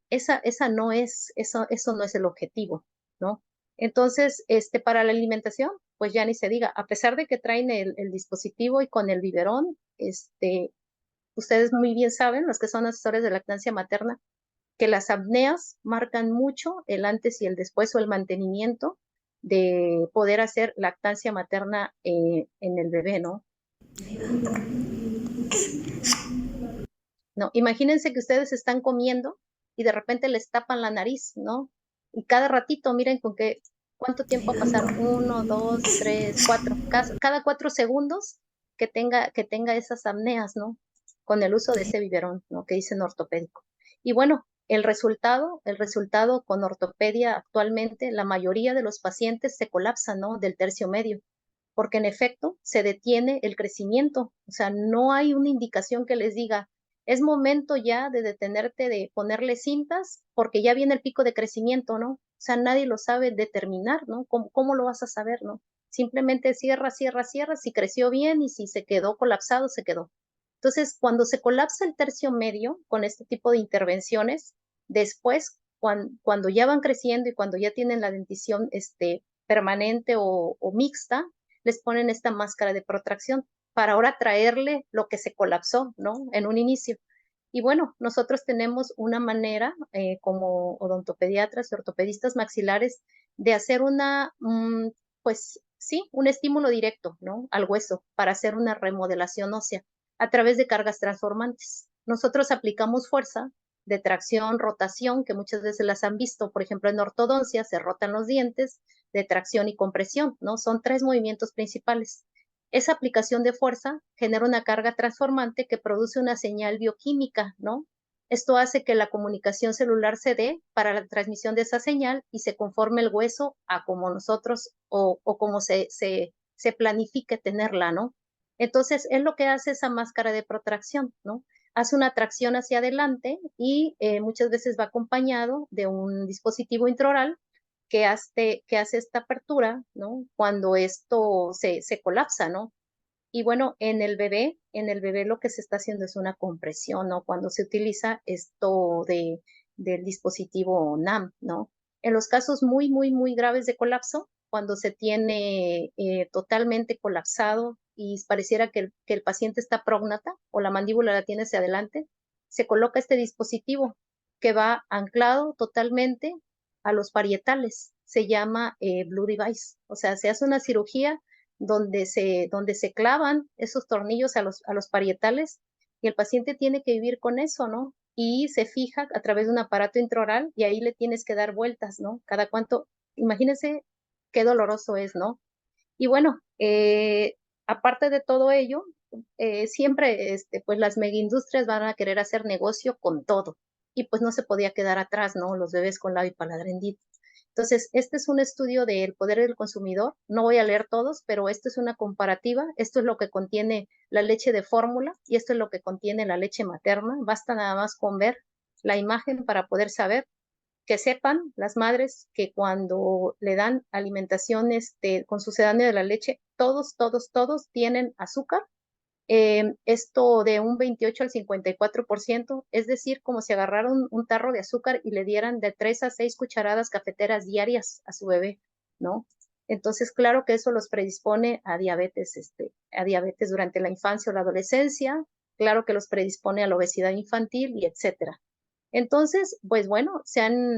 Esa no es, eso no es el objetivo, ¿no? Entonces, para la alimentación, pues ya ni se diga, a pesar de que traen el dispositivo y con el biberón, ustedes muy bien saben, los que son asesores de lactancia materna, que las apneas marcan mucho el antes y el después o el mantenimiento de poder hacer lactancia materna en el bebé, ¿no? No, imagínense que ustedes están comiendo y de repente les tapan la nariz, ¿no? Y cada ratito, miren cuánto tiempo va a pasar, 1, 2, 3, 4, cada 4 segundos que tenga esas apneas, ¿no? Con el uso de ese biberón, ¿no? Que dicen ortopédico. Y bueno, el resultado con ortopedia actualmente, la mayoría de los pacientes se colapsan, ¿no? Del tercio medio, porque en efecto se detiene el crecimiento. O sea, no hay una indicación que les diga, es momento ya de detenerte, de ponerle cintas, porque ya viene el pico de crecimiento, ¿no? O sea, nadie lo sabe determinar, ¿no? ¿Cómo lo vas a saber, no? Simplemente cierra, cierra, cierra, si creció bien y si se quedó colapsado, se quedó. Entonces, cuando se colapsa el tercio medio con este tipo de intervenciones, después, cuando ya van creciendo y cuando ya tienen la dentición permanente o mixta, les ponen esta máscara de protracción para ahora traerle lo que se colapsó, ¿no? En un inicio. Y bueno, nosotros tenemos una manera como odontopediatras y ortopedistas maxilares de hacer pues sí, un estímulo directo, ¿no? Al hueso para hacer una remodelación ósea a través de cargas transformantes. Nosotros aplicamos fuerza de tracción, rotación, que muchas veces las han visto, por ejemplo, en ortodoncia se rotan los dientes, de tracción y compresión, ¿no? Son 3 movimientos principales. Esa aplicación de fuerza genera una carga transformante que produce una señal bioquímica, ¿no? Esto hace que la comunicación celular se dé para la transmisión de esa señal y se conforme el hueso a como nosotros o como se planifique tenerla, ¿no? Entonces, es lo que hace esa máscara de protracción, ¿no? Hace una tracción hacia adelante y muchas veces va acompañado de un dispositivo intraoral que hace esta apertura, ¿no? Cuando esto se colapsa, ¿no? Y bueno, en el bebé lo que se está haciendo es una compresión, ¿no? Cuando se utiliza esto del dispositivo NAM, ¿no? En los casos muy, muy, muy graves de colapso, cuando se tiene totalmente colapsado y pareciera que el paciente está prógnata o la mandíbula la tiene hacia adelante, se coloca este dispositivo que va anclado totalmente a los parietales. Se llama Blue Device. O sea, se hace una cirugía donde se clavan esos tornillos a los parietales y el paciente tiene que vivir con eso, ¿no? Y se fija a través de un aparato intraoral y ahí le tienes que dar vueltas, ¿no? Cada cuánto, imagínense qué doloroso es, ¿no? Y bueno, aparte de todo ello, siempre pues las megaindustrias van a querer hacer negocio con todo y pues no se podía quedar atrás, ¿no? Los bebés con labio y paladar hendido. Entonces, este es un estudio del poder del consumidor. No voy a leer todos, pero esto es una comparativa. Esto es lo que contiene la leche de fórmula y esto es lo que contiene la leche materna. Basta nada más con ver la imagen para poder saber que sepan las madres que cuando le dan alimentación con sucedáneo de la leche, todos tienen azúcar. Esto de un 28 al 54%, es decir, como si agarraron un tarro de azúcar y le dieran de 3 a 6 cucharadas cafeteras diarias a su bebé, ¿no? Entonces, claro que eso los predispone a diabetes durante la infancia o la adolescencia, claro que los predispone a la obesidad infantil y etcétera. Entonces, pues bueno,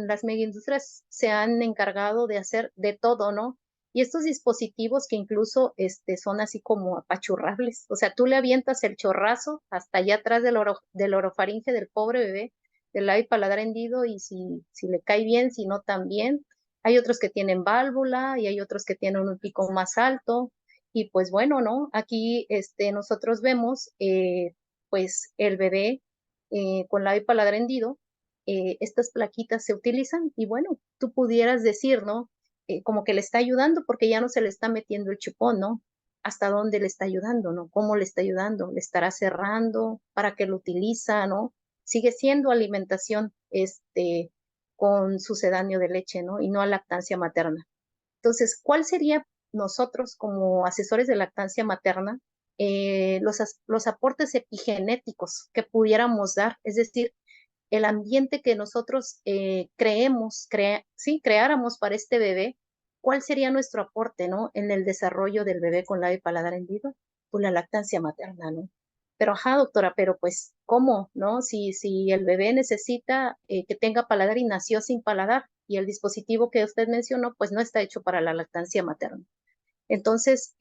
las megaindustrias se han encargado de hacer de todo, ¿no? Y estos dispositivos que incluso son así como apachurrables, o sea, tú le avientas el chorrazo hasta allá atrás del orofaringe del pobre bebé, del labio y paladar hendido, y si le cae bien, si no también. Hay otros que tienen válvula y hay otros que tienen un pico más alto. Y pues bueno, ¿no? Aquí nosotros vemos pues el bebé con labio y paladar hendido, estas plaquitas se utilizan y bueno, tú pudieras decir, ¿no? Como que le está ayudando porque ya no se le está metiendo el chupón, ¿no? ¿Hasta dónde le está ayudando, no? ¿Cómo le está ayudando? ¿Le estará cerrando? ¿Para qué lo utiliza, no? Sigue siendo alimentación, con sucedáneo de leche, ¿no? Y no a lactancia materna. Entonces, ¿cuál sería nosotros como asesores de lactancia materna los aportes epigenéticos que pudiéramos dar? Es decir, el ambiente que nosotros creáramos para este bebé, ¿cuál sería nuestro aporte, ¿no? En el desarrollo del bebé con labio y paladar hendido, pues la lactancia materna, ¿no? Pero, ajá, doctora, pero pues, ¿cómo, no? Si el bebé necesita que tenga paladar y nació sin paladar, y el dispositivo que usted mencionó, pues no está hecho para la lactancia materna. Entonces,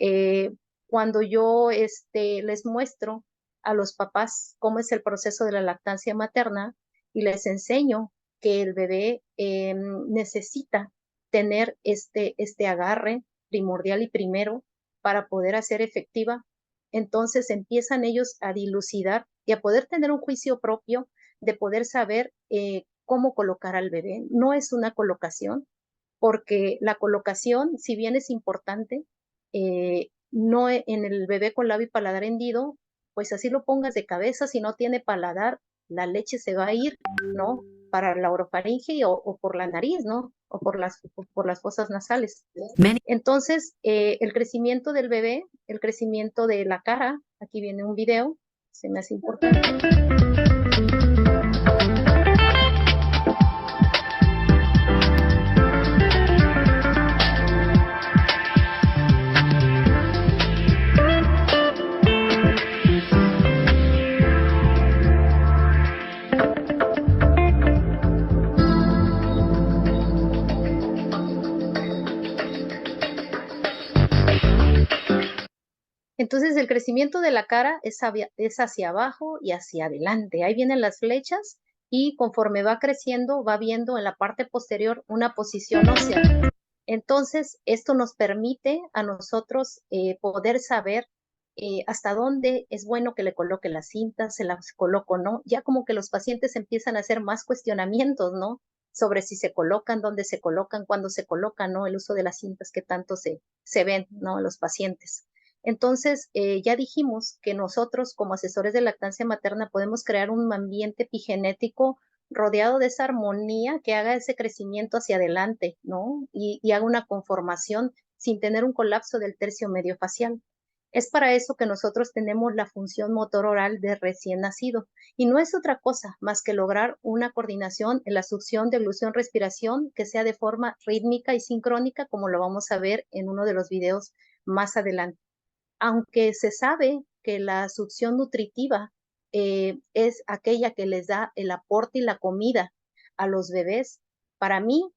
cuando yo les muestro a los papás cómo es el proceso de la lactancia materna y les enseño que el bebé necesita tener este agarre primordial y primero para poder hacer efectiva, entonces empiezan ellos a dilucidar y a poder tener un juicio propio de poder saber cómo colocar al bebé. No es una colocación, porque la colocación, si bien es importante, no en el bebé con labio y paladar hendido, pues así lo pongas de cabeza, si no tiene paladar, la leche se va a ir, ¿no? Para la orofaringe o por la nariz, ¿no? O por las fosas nasales. Entonces, el crecimiento del bebé, el crecimiento de la cara, aquí viene un video, se me hace importante. Entonces, el crecimiento de la cara es hacia abajo y hacia adelante. Ahí vienen las flechas y conforme va creciendo, va viendo en la parte posterior una posición ósea. Entonces, esto nos permite a nosotros poder saber hasta dónde es bueno que le coloque las cintas, se las coloco, ¿no? Ya como que los pacientes empiezan a hacer más cuestionamientos, ¿no? Sobre si se colocan, dónde se colocan, cuándo se colocan, ¿no? El uso de las cintas que tanto se ven, ¿no? En los pacientes. Entonces, ya dijimos que nosotros como asesores de lactancia materna podemos crear un ambiente epigenético rodeado de esa armonía que haga ese crecimiento hacia adelante, ¿no? Y haga una conformación sin tener un colapso del tercio medio facial. Es para eso que nosotros tenemos la función motor oral de recién nacido. Y no es otra cosa más que lograr una coordinación en la succión, deglución, respiración que sea de forma rítmica y sincrónica, como lo vamos a ver en uno de los videos más adelante. Aunque se sabe que la succión nutritiva es aquella que les da el aporte y la comida a los bebés, para mí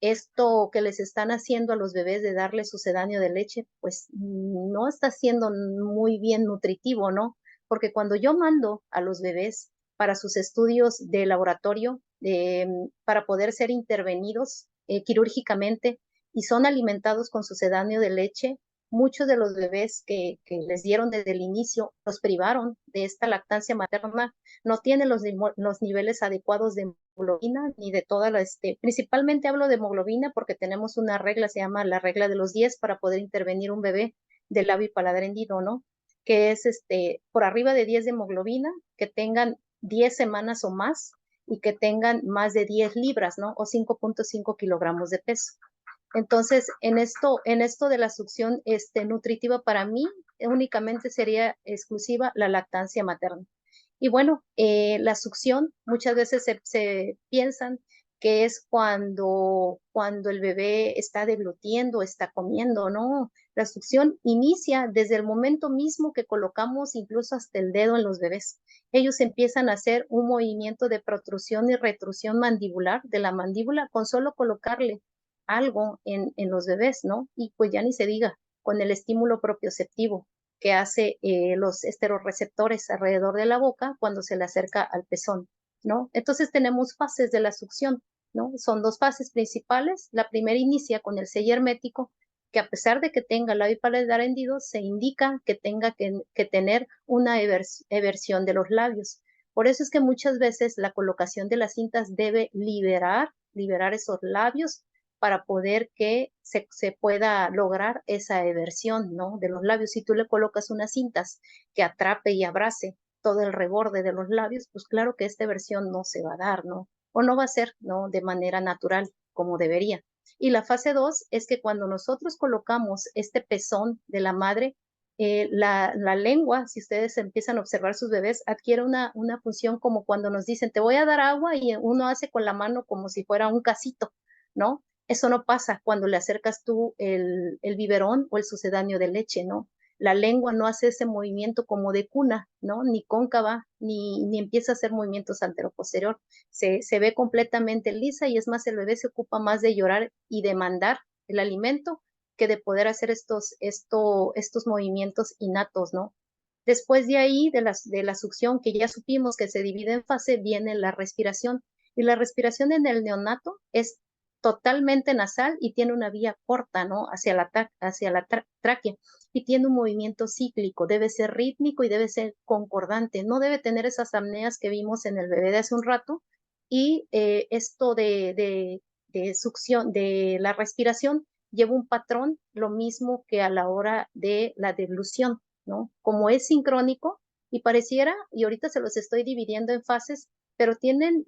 esto que les están haciendo a los bebés de darles sucedáneo de leche, pues no está siendo muy bien nutritivo, ¿no? Porque cuando yo mando a los bebés para sus estudios de laboratorio, para poder ser intervenidos quirúrgicamente y son alimentados con sucedáneo de leche, muchos de los bebés que les dieron desde el inicio los privaron de esta lactancia materna, no tienen los niveles adecuados de hemoglobina ni de toda principalmente hablo de hemoglobina porque tenemos una regla, se llama la regla de los 10 para poder intervenir un bebé de labio y paladar hendido, ¿no? Que es por arriba de 10 de hemoglobina, que tengan 10 semanas o más y que tengan más de 10 libras, ¿no? O 5.5 kilogramos de peso. Entonces, en esto de la succión nutritiva para mí, únicamente sería exclusiva la lactancia materna. Y bueno, la succión muchas veces se piensan que es cuando el bebé está deglutiendo, está comiendo, ¿no? La succión inicia desde el momento mismo que colocamos incluso hasta el dedo en los bebés. Ellos empiezan a hacer un movimiento de protrusión y retrusión mandibular de la mandíbula con solo colocarle algo en los bebés, ¿no? Y pues ya ni se diga, con el estímulo propioceptivo que hace los esteroreceptores alrededor de la boca cuando se le acerca al pezón, ¿no? Entonces tenemos fases de la succión, ¿no? Son dos fases principales. La primera inicia con el sello hermético, que a pesar de que tenga labio paladar hendido, se indica que tenga que tener una eversión de los labios. Por eso es que muchas veces la colocación de las cintas debe liberar esos labios para poder que se pueda lograr esa eversión, ¿no? De los labios. Si tú le colocas unas cintas que atrape y abrace todo el reborde de los labios, pues claro que esta eversión no se va a dar, ¿no? O no va a ser, ¿no? De manera natural, como debería. Y la fase 2 es que cuando nosotros colocamos este pezón de la madre, la lengua, si ustedes empiezan a observar sus bebés, adquiere una función como cuando nos dicen, te voy a dar agua, y uno hace con la mano como si fuera un casito, ¿no? Eso no pasa cuando le acercas tú el biberón o el sucedáneo de leche, ¿no? La lengua no hace ese movimiento como de cuna, ¿no? Ni cóncava, ni empieza a hacer movimientos anteroposterior. Se ve completamente lisa, y es más, el bebé se ocupa más de llorar y demandar el alimento que de poder hacer estos movimientos innatos, ¿no? Después de ahí, de la succión, que ya supimos que se divide en fase, viene la respiración. Y la respiración en el neonato es totalmente nasal y tiene una vía corta, ¿no? Hacia la tráquea, y tiene un movimiento cíclico, debe ser rítmico y debe ser concordante, no debe tener esas apneas que vimos en el bebé de hace un rato. Y esto de succión, de la respiración, lleva un patrón, lo mismo que a la hora de la deglución, ¿no? Como es sincrónico y pareciera, y ahorita se los estoy dividiendo en fases, pero tienen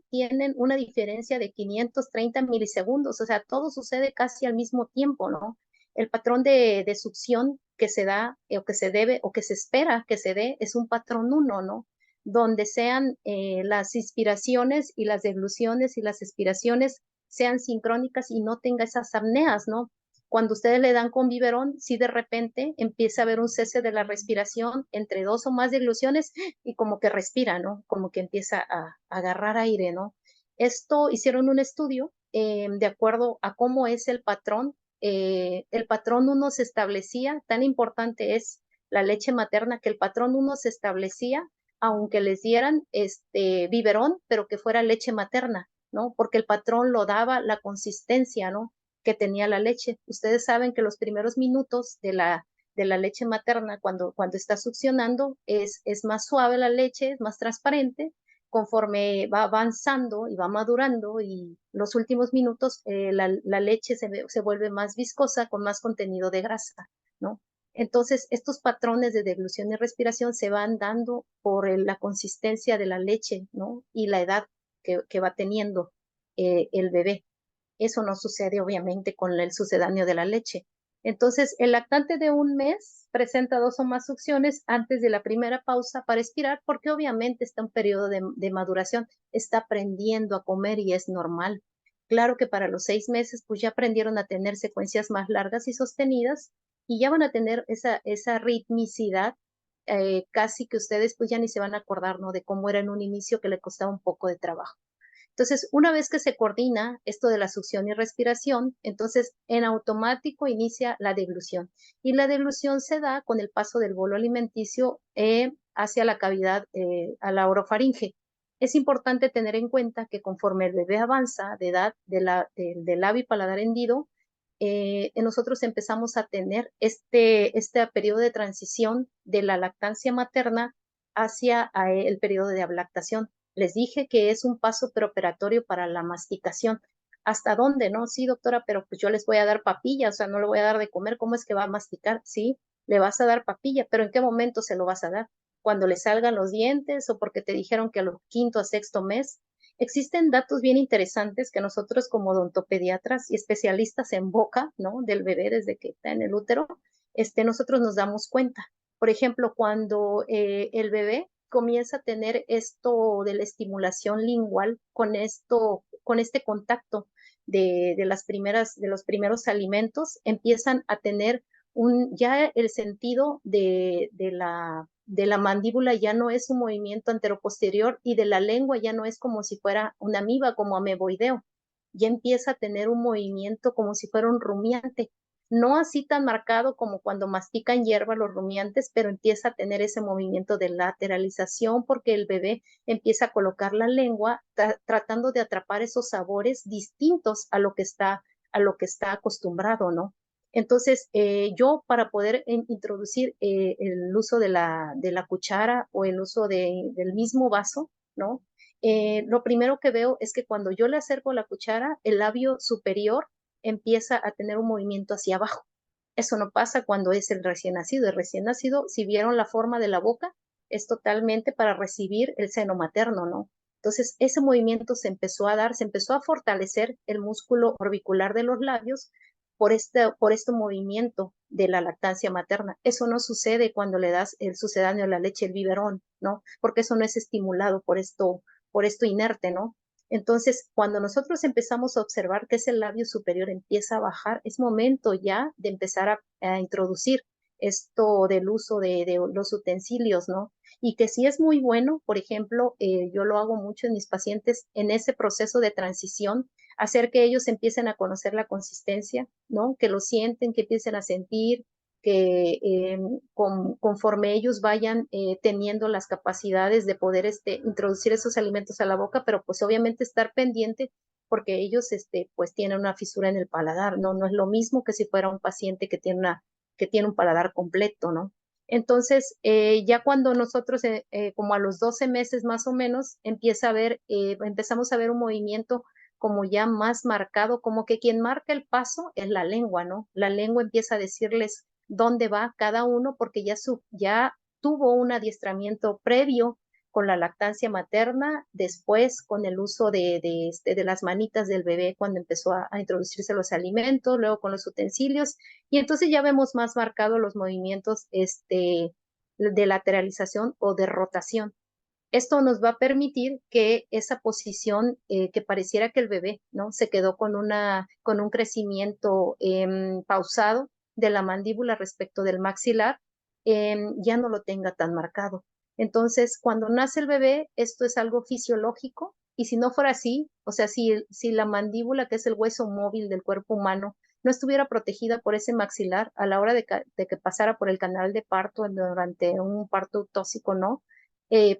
una diferencia de 530 milisegundos, o sea, todo sucede casi al mismo tiempo, ¿no? El patrón de succión que se da, o que se debe, o que se espera que se dé, es un patrón 1, ¿no? Donde sean las inspiraciones y las degluciones y las expiraciones sean sincrónicas y no tenga esas apneas, ¿no? Cuando ustedes le dan con biberón, si de repente empieza a haber un cese de la respiración entre dos o más degluciones, y como que respira, ¿no? Como que empieza a agarrar aire, ¿no? Esto hicieron un estudio de acuerdo a cómo es el patrón. El patrón 1 se establecía, tan importante es la leche materna, que el patrón 1 se establecía aunque les dieran biberón, pero que fuera leche materna, ¿no? Porque el patrón lo daba la consistencia, ¿no? Que tenía la leche. Ustedes saben que los primeros minutos de la leche materna, cuando está succionando, es más suave la leche, es más transparente. Conforme va avanzando y va madurando, y los últimos minutos, la leche se vuelve más viscosa, con más contenido de grasa, ¿no? Entonces, estos patrones de deglución y respiración se van dando por la consistencia de la leche, ¿no? Y la edad que va teniendo el bebé. Eso no sucede obviamente con el sucedáneo de la leche. Entonces, el lactante de un mes presenta dos o más succiones antes de la primera pausa para expirar, porque obviamente está en un periodo de maduración, está aprendiendo a comer y es normal. Claro que para los 6 meses, pues ya aprendieron a tener secuencias más largas y sostenidas, y ya van a tener esa ritmicidad, casi que ustedes pues ya ni se van a acordar, ¿no? De cómo era en un inicio, que le costaba un poco de trabajo. Entonces, una vez que se coordina esto de la succión y respiración, entonces en automático inicia la deglución. Y la deglución se da con el paso del bolo alimenticio hacia la cavidad, a la orofaringe. Es importante tener en cuenta que conforme el bebé avanza de edad del labio y paladar hendido, nosotros empezamos a tener este periodo de transición de la lactancia materna hacia el periodo de ablactación. Les dije que es un paso preoperatorio para la masticación. ¿Hasta dónde? No, sí, doctora, pero pues yo les voy a dar papilla, o sea, no le voy a dar de comer, ¿cómo es que va a masticar? Sí, le vas a dar papilla, pero ¿en qué momento se lo vas a dar? ¿Cuando le salgan los dientes, o porque te dijeron que a los quinto a sexto mes? Existen datos bien interesantes que nosotros como odontopediatras y especialistas en boca, ¿no? Del bebé desde que está en el útero, nosotros nos damos cuenta. Por ejemplo, cuando el bebé comienza a tener esto de la estimulación lingual con este contacto de los primeros alimentos, empiezan a tener ya el sentido de la mandíbula ya no es un movimiento anteroposterior y de la lengua ya no es como si fuera una amiba, como ameboideo. Ya empieza a tener un movimiento como si fuera un rumiante. No así tan marcado como cuando mastican hierba los rumiantes, pero empieza a tener ese movimiento de lateralización porque el bebé empieza a colocar la lengua tratando de atrapar esos sabores distintos a lo que está acostumbrado, ¿no? Entonces, yo para poder introducir el uso de la cuchara o el uso del mismo vaso, ¿no? Lo primero que veo es que cuando yo le acerco la cuchara, el labio superior empieza a tener un movimiento hacia abajo. Eso no pasa cuando es el recién nacido. El recién nacido, si vieron la forma de la boca, es totalmente para recibir el seno materno, ¿no? Entonces, ese movimiento se empezó a dar, se empezó a fortalecer el músculo orbicular de los labios por este movimiento de la lactancia materna. Eso no sucede cuando le das el sucedáneo de la leche, el biberón, ¿no? Porque eso no es estimulado por esto inerte, ¿no? Entonces, cuando nosotros empezamos a observar que ese labio superior empieza a bajar, es momento ya de empezar a introducir esto del uso de los utensilios, ¿no? Y que sí es muy bueno, por ejemplo, yo lo hago mucho en mis pacientes en ese proceso de transición, hacer que ellos empiecen a conocer la consistencia, ¿no? Que lo sienten, que empiecen a sentir, que conforme ellos vayan teniendo las capacidades de poder introducir esos alimentos a la boca, pero pues obviamente estar pendiente porque ellos pues tienen una fisura en el paladar, ¿no? No es lo mismo que si fuera un paciente que tiene un paladar completo, ¿no? Entonces, ya cuando nosotros, como a los 12 meses más o menos, empezamos a ver un movimiento como ya más marcado, como que quien marca el paso es la lengua, ¿no? La lengua empieza a decirles dónde va cada uno porque ya tuvo un adiestramiento previo con la lactancia materna, después con el uso de las manitas del bebé cuando empezó a introducirse los alimentos, luego con los utensilios, y entonces ya vemos más marcados los movimientos de lateralización o de rotación. Esto nos va a permitir que esa posición que pareciera que el bebé, ¿no? Se quedó con un crecimiento pausado de la mandíbula respecto del maxilar, ya no lo tenga tan marcado. Entonces, cuando nace el bebé, esto es algo fisiológico y si no fuera así, o sea, si la mandíbula, que es el hueso móvil del cuerpo humano, no estuviera protegida por ese maxilar a la hora de que pasara por el canal de parto durante un parto tóxico, ¿no?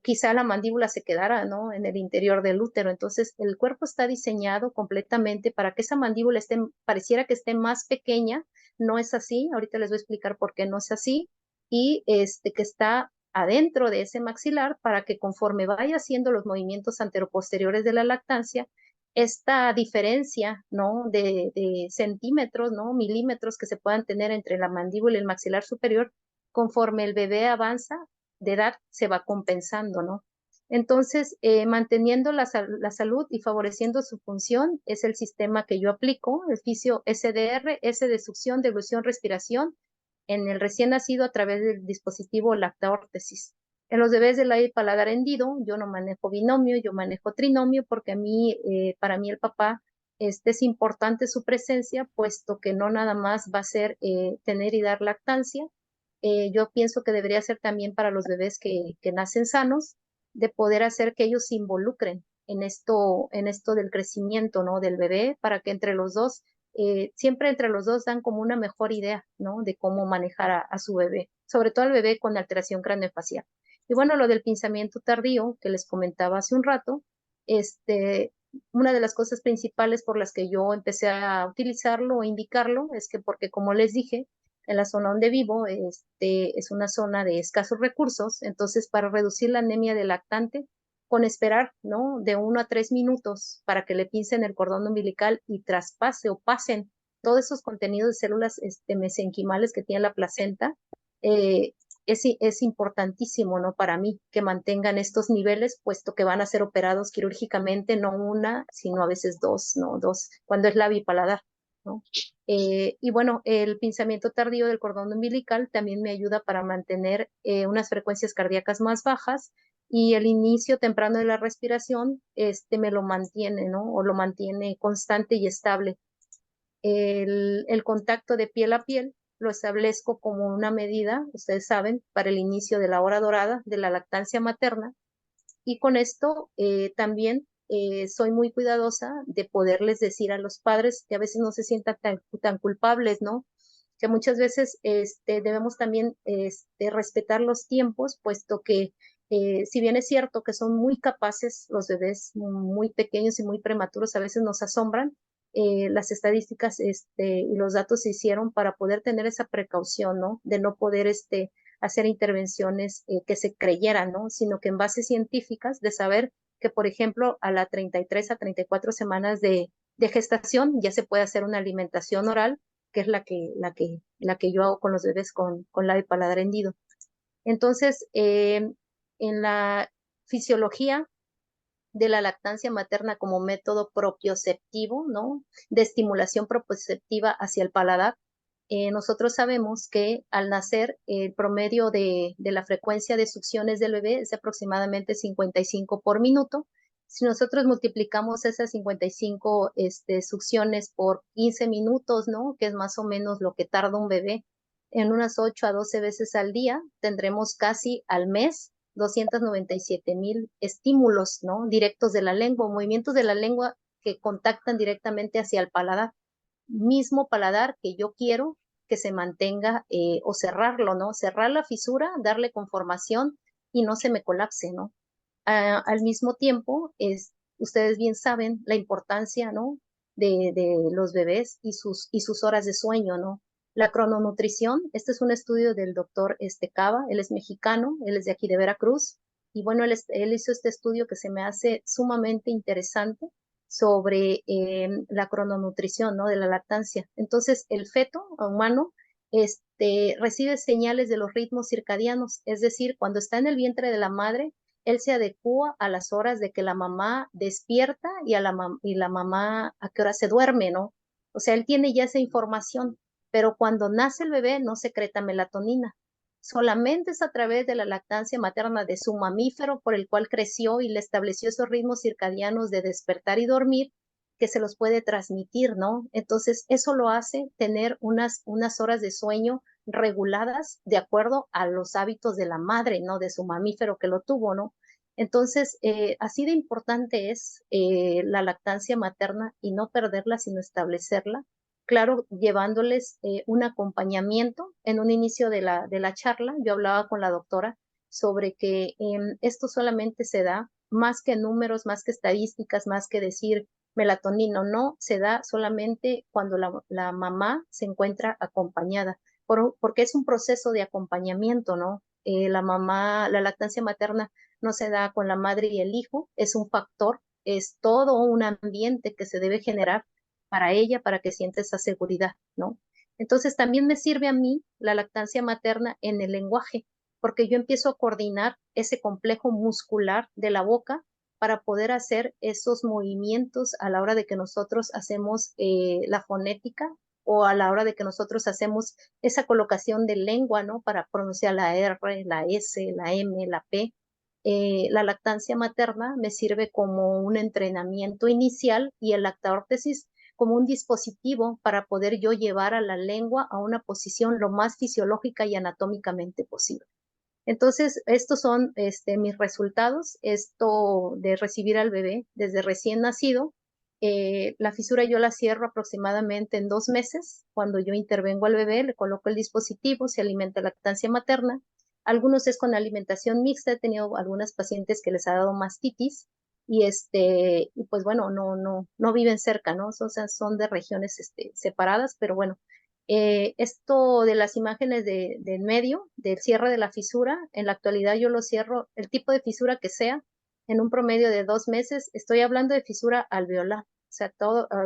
Quizá la mandíbula se quedara, ¿no? En el interior del útero. Entonces, el cuerpo está diseñado completamente para que esa mandíbula pareciera que esté más pequeña. No es así. Ahorita les voy a explicar por qué no es así. Y que está adentro de ese maxilar para que conforme vaya haciendo los movimientos anteroposteriores de la lactancia, esta diferencia, ¿no? De centímetros, ¿no? Milímetros que se puedan tener entre la mandíbula y el maxilar superior, conforme el bebé avanza de edad se va compensando, ¿no? Entonces, manteniendo la salud y favoreciendo su función es el sistema que yo aplico, el fisio SDR, S de succión, deglución, respiración, en el recién nacido a través del dispositivo lactaórtesis. En los bebés del aire paladar hendido, yo no manejo binomio, yo manejo trinomio, porque para mí el papá, es importante su presencia, puesto que no nada más va a ser tener y dar lactancia, yo pienso que debería ser también para los bebés que nacen sanos, de poder hacer que ellos se involucren en esto del crecimiento, ¿no? Del bebé, para que entre los dos, siempre entre los dos dan como una mejor idea, ¿no? De cómo manejar a su bebé, sobre todo al bebé con alteración craneofacial. Y bueno, lo del pinzamiento tardío que les comentaba hace un rato, una de las cosas principales por las que yo empecé a utilizarlo o indicarlo es que porque, como les dije, en la zona donde vivo, es una zona de escasos recursos, entonces para reducir la anemia del lactante, con esperar, ¿no? De 1 a 3 minutos para que le pincen el cordón umbilical y traspase o pasen todos esos contenidos de células mesenquimales que tiene la placenta, es importantísimo, ¿no? Para mí que mantengan estos niveles, puesto que van a ser operados quirúrgicamente, no una, sino a veces dos, ¿no? Dos, cuando es labipaladar, ¿no? Y bueno, el pinzamiento tardío del cordón umbilical también me ayuda para mantener unas frecuencias cardíacas más bajas, y el inicio temprano de la respiración, me lo mantiene, ¿no? O lo mantiene constante y estable. El contacto de piel a piel lo establezco como una medida, ustedes saben, para el inicio de la hora dorada de la lactancia materna, y con esto también soy muy cuidadosa de poderles decir a los padres que a veces no se sientan tan culpables, ¿no? Que muchas veces debemos también respetar los tiempos, puesto que si bien es cierto que son muy capaces los bebés muy pequeños y muy prematuros, a veces nos asombran. Las estadísticas y los datos se hicieron para poder tener esa precaución, ¿no? De no poder hacer intervenciones que se creyeran, ¿no? Sino que en bases científicas de saber que, por ejemplo, a la 33 a 34 semanas de gestación ya se puede hacer una alimentación oral, que es la que yo hago con los bebés con labio y paladar hendido. Entonces, en la fisiología de la lactancia materna como método propioceptivo, ¿no? De estimulación propioceptiva hacia el paladar, nosotros sabemos que al nacer el promedio de la frecuencia de succiones del bebé es aproximadamente 55 por minuto. Si nosotros multiplicamos esas 55 succiones por 15 minutos, ¿no? Que es más o menos lo que tarda un bebé en unas 8 a 12 veces al día, tendremos casi al mes 297,000 estímulos, ¿no? Directos de la lengua, movimientos de la lengua que contactan directamente hacia el paladar, mismo paladar que yo quiero que se mantenga o cerrarlo, ¿no? Cerrar la fisura, darle conformación y no se me colapse, ¿no? Al mismo tiempo, ustedes bien saben la importancia, ¿no? De los bebés y sus horas de sueño, ¿no? La crononutrición, este es un estudio del doctor Cava, él es mexicano, él es de aquí de Veracruz, y bueno, él hizo este estudio que se me hace sumamente interesante sobre la crononutrición, ¿no? De la lactancia. Entonces, el feto humano recibe señales de los ritmos circadianos, es decir, cuando está en el vientre de la madre, él se adecua a las horas de que la mamá despierta y la mamá a qué hora se duerme, ¿no? O sea, él tiene ya esa información, pero cuando nace el bebé no secreta melatonina. Solamente es a través de la lactancia materna de su mamífero por el cual creció y le estableció esos ritmos circadianos de despertar y dormir que se los puede transmitir, ¿no? Entonces, eso lo hace tener unas horas de sueño reguladas de acuerdo a los hábitos de la madre, ¿no? De su mamífero que lo tuvo, ¿no? Entonces, así de importante es la lactancia materna y no perderla, sino establecerla. Claro, llevándoles un acompañamiento. En un inicio de la charla, yo hablaba con la doctora sobre que esto solamente se da más que números, más que estadísticas, más que decir melatonina, no, se da solamente cuando la mamá se encuentra acompañada, porque es un proceso de acompañamiento, ¿no? La lactancia materna no se da con la madre y el hijo, es un factor, es todo un ambiente que se debe generar para ella, para que sienta esa seguridad, ¿no? Entonces también me sirve a mí la lactancia materna en el lenguaje, porque yo empiezo a coordinar ese complejo muscular de la boca para poder hacer esos movimientos a la hora de que nosotros hacemos la fonética o a la hora de que nosotros hacemos esa colocación de lengua, ¿no? Para pronunciar la R, la S, la M, la P. La lactancia materna me sirve como un entrenamiento inicial y el lactaórtesis como un dispositivo para poder yo llevar a la lengua a una posición lo más fisiológica y anatómicamente posible. Entonces, estos son mis resultados, esto de recibir al bebé desde recién nacido. La fisura yo la cierro aproximadamente en 2 meses. Cuando yo intervengo al bebé, le coloco el dispositivo, se alimenta lactancia materna. Algunos es con alimentación mixta, he tenido algunas pacientes que les ha dado mastitis y pues bueno, no viven cerca, ¿no? O sea, son de regiones separadas, pero bueno, esto de las imágenes del medio, del cierre de la fisura, en la actualidad yo lo cierro, el tipo de fisura que sea, en un promedio de 2 meses. Estoy hablando de fisura alveolar, o sea,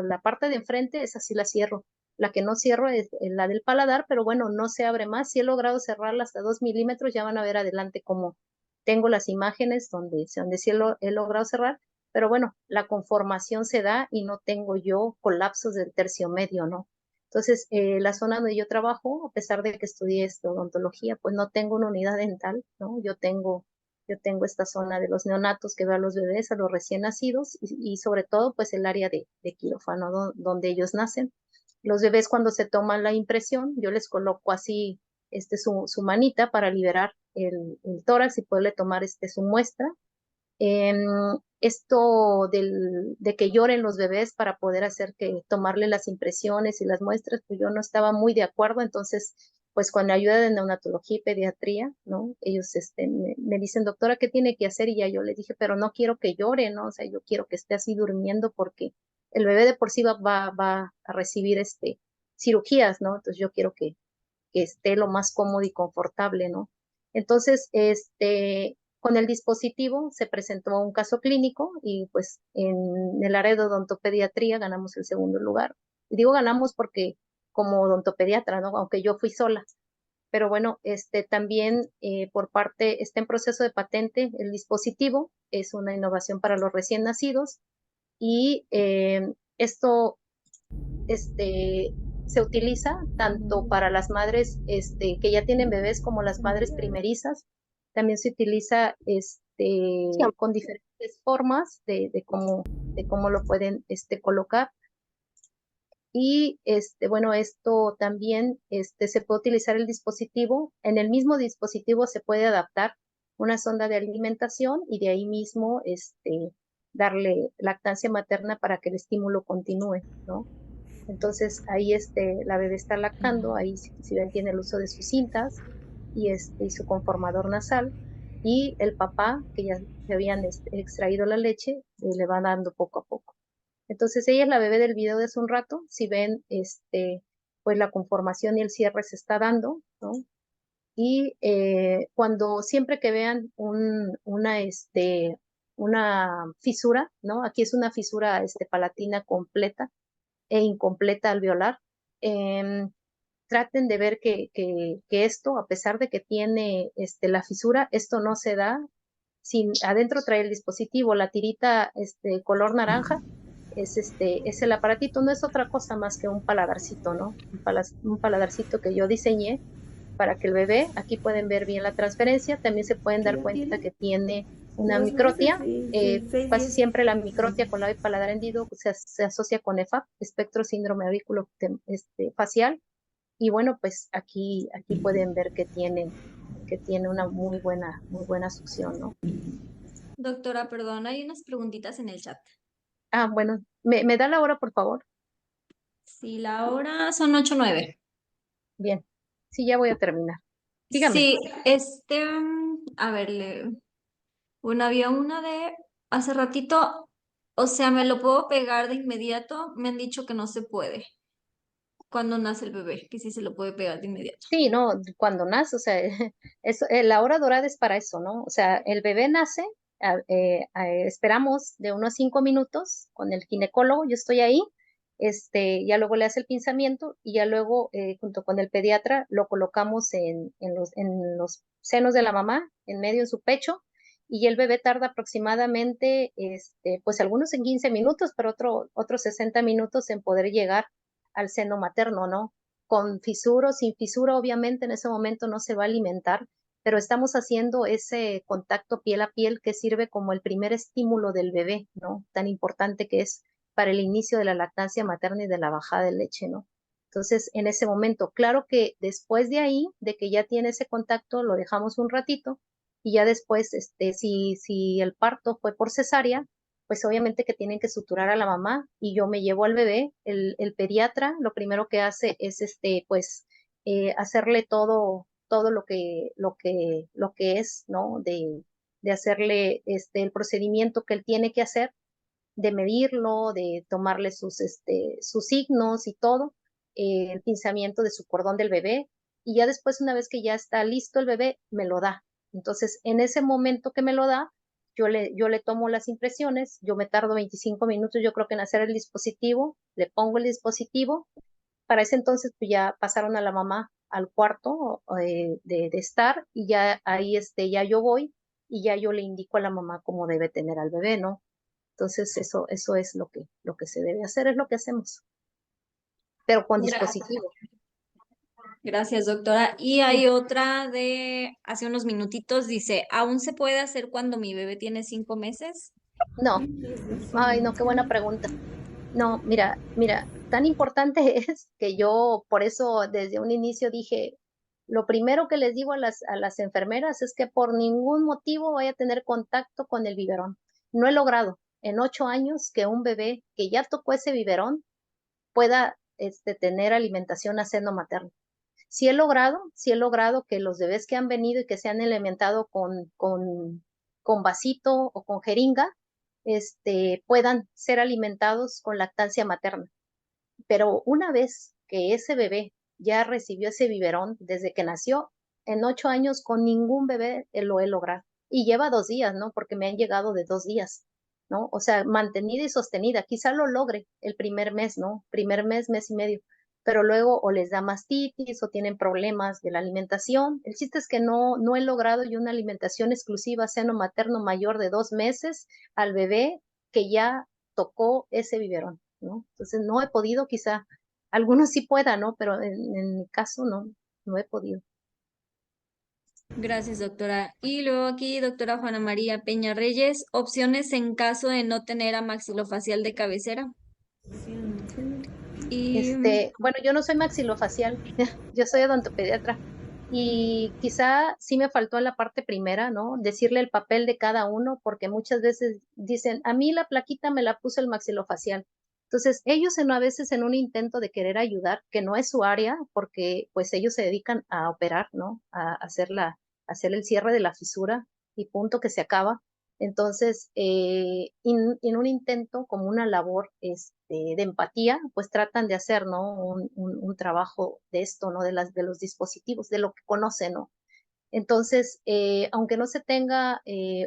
la parte de enfrente, esa sí la cierro. La que no cierro es la del paladar, pero bueno, no se abre más. Si he logrado cerrarla hasta 2 milímetros, ya van a ver adelante como tengo las imágenes donde sí he logrado cerrar, pero bueno, la conformación se da y no tengo yo colapsos del tercio medio, ¿no? Entonces, la zona donde yo trabajo, a pesar de que estudié odontología, pues no tengo una unidad dental, ¿no? Yo tengo esta zona de los neonatos que veo a los bebés, a los recién nacidos y sobre todo pues el área de quirófano donde ellos nacen. Los bebés cuando se toman la impresión, yo les coloco así su manita para liberar el tórax y poderle tomar su muestra. Em, Esto de que lloren los bebés para poder hacer que tomarle las impresiones y las muestras, pues yo no estaba muy de acuerdo, entonces, pues con la ayuda de neonatología y pediatría, ¿no? Ellos me dicen, doctora, ¿qué tiene que hacer? Y ya yo le dije, pero no quiero que llore, ¿no? O sea, yo quiero que esté así durmiendo porque el bebé de por sí va a recibir cirugías, ¿no? Entonces yo quiero que esté lo más cómodo y confortable, ¿no? Entonces, con el dispositivo se presentó un caso clínico y pues en el área de odontopediatría ganamos el segundo lugar. Y digo ganamos porque como odontopediatra, ¿no? Aunque yo fui sola. Pero bueno, también por parte, está en proceso de patente el dispositivo, es una innovación para los recién nacidos y esto se utiliza tanto para las madres que ya tienen bebés como las madres primerizas. También se utiliza con diferentes formas de cómo lo pueden colocar. Y bueno, esto también se puede utilizar el dispositivo. En el mismo dispositivo se puede adaptar una sonda de alimentación y de ahí mismo darle lactancia materna para que el estímulo continúe, ¿no? Entonces ahí la bebé está lactando, ahí si ven tiene el uso de sus cintas y su conformador nasal y el papá que ya se habían extraído la leche le va dando poco a poco. Entonces ella es la bebé del video de hace un rato, si ven pues la conformación y el cierre se está dando, ¿no? Y cuando siempre que vean una fisura, ¿no? Aquí es una fisura palatina completa e incompleta alveolar. Eh, Traten de ver que esto, a pesar de que tiene la fisura, esto no se da sin adentro trae el dispositivo, la tirita color naranja, es el aparatito, no es otra cosa más que un paladarcito, ¿no? Un paladarcito que yo diseñé para que el bebé, aquí pueden ver bien la transferencia, también se pueden dar cuenta que tiene una microtia, casi siempre la microtia con la paladar hendido se asocia con EFAP, espectro síndrome avículo facial, y bueno, pues aquí pueden ver que tiene una muy buena succión, ¿no? Doctora, perdón, hay unas preguntitas en el chat. Ah, bueno, ¿me da la hora, por favor? Sí, la hora son 8:09. Bien, sí, ya voy a terminar. Dígame. Sí, a ver, bueno, había una de hace ratito, o sea, ¿me lo puedo pegar de inmediato? Me han dicho que no se puede cuando nace el bebé, que sí se lo puede pegar de inmediato. Sí, no, cuando nace, o sea, la hora dorada es para eso, ¿no? O sea, el bebé nace, esperamos de unos 5 minutos con el ginecólogo, yo estoy ahí, ya luego le hace el pinzamiento y ya luego, junto con el pediatra, lo colocamos en los senos de la mamá, en medio en su pecho, y el bebé tarda aproximadamente, pues algunos en 15 minutos, pero otros 60 minutos en poder llegar al seno materno, ¿no? Con fisura o sin fisura, obviamente en ese momento no se va a alimentar, pero estamos haciendo ese contacto piel a piel que sirve como el primer estímulo del bebé, ¿no? Tan importante que es para el inicio de la lactancia materna y de la bajada de leche, ¿no? Entonces, en ese momento, claro que después de ahí, de que ya tiene ese contacto, lo dejamos un ratito y ya después, si el parto fue por cesárea, pues obviamente que tienen que suturar a la mamá y yo me llevo al bebé, el pediatra lo primero que hace es pues hacerle todo lo que es, ¿no? De hacerle el procedimiento que él tiene que hacer, de medirlo, de tomarle sus signos y todo, el pinzamiento de su cordón del bebé, y ya después, una vez que ya está listo el bebé, me lo da. Entonces, en ese momento que me lo da, yo le tomo las impresiones, yo me tardo 25 minutos, yo creo que en hacer el dispositivo, le pongo el dispositivo, Para ese entonces, pues ya pasaron a la mamá al cuarto de estar y ya ahí ya yo voy y ya yo le indico a la mamá cómo debe tener al bebé, ¿no? Entonces eso es lo que se debe hacer, es lo que hacemos, pero con Gracias. dispositivo. Gracias, doctora. Y Sí. hay otra de hace unos minutitos, dice, ¿aún se puede hacer cuando mi bebé tiene 5 meses? No, ay, no, qué buena pregunta. No, mira, tan importante es que yo por eso desde un inicio dije, lo primero que les digo a las enfermeras es que por ningún motivo vaya a tener contacto con el biberón. No he logrado en 8 años que un bebé que ya tocó ese biberón pueda tener alimentación a seno materno. Sí he logrado que los bebés que han venido y que se han alimentado con vasito o con jeringa, puedan ser alimentados con lactancia materna. Pero una vez que ese bebé ya recibió ese biberón desde que nació, en 8 años con ningún bebé lo he logrado. Y lleva 2 días, ¿no? Porque me han llegado de 2 días, ¿no? O sea, mantenida y sostenida. Quizá lo logre el primer mes, ¿no? Primer mes, mes y medio. Pero luego o les da mastitis o tienen problemas de la alimentación. El chiste es que no he logrado yo una alimentación exclusiva seno materno mayor de 2 meses al bebé que ya tocó ese biberón, ¿no? Entonces no he podido, quizá algunos sí puedan, ¿no? Pero en mi caso no he podido. Gracias, doctora. Y luego aquí, doctora Juana María Peña Reyes, opciones en caso de no tener a maxilofacial de cabecera. Y Bueno, yo no soy maxilofacial, yo soy odontopediatra y quizá sí me faltó en la parte primera, ¿no? Decirle el papel de cada uno, porque muchas veces dicen, a mí la plaquita me la puso el maxilofacial. Entonces, ellos a veces en un intento de querer ayudar, que no es su área, porque pues ellos se dedican a operar, ¿no? A hacer el cierre de la fisura y punto que se acaba. Entonces, en un intento como una labor de empatía, pues tratan de hacer, ¿no? Un trabajo de esto, ¿no? De los dispositivos, de lo que conocen, ¿no? Entonces, aunque no se tenga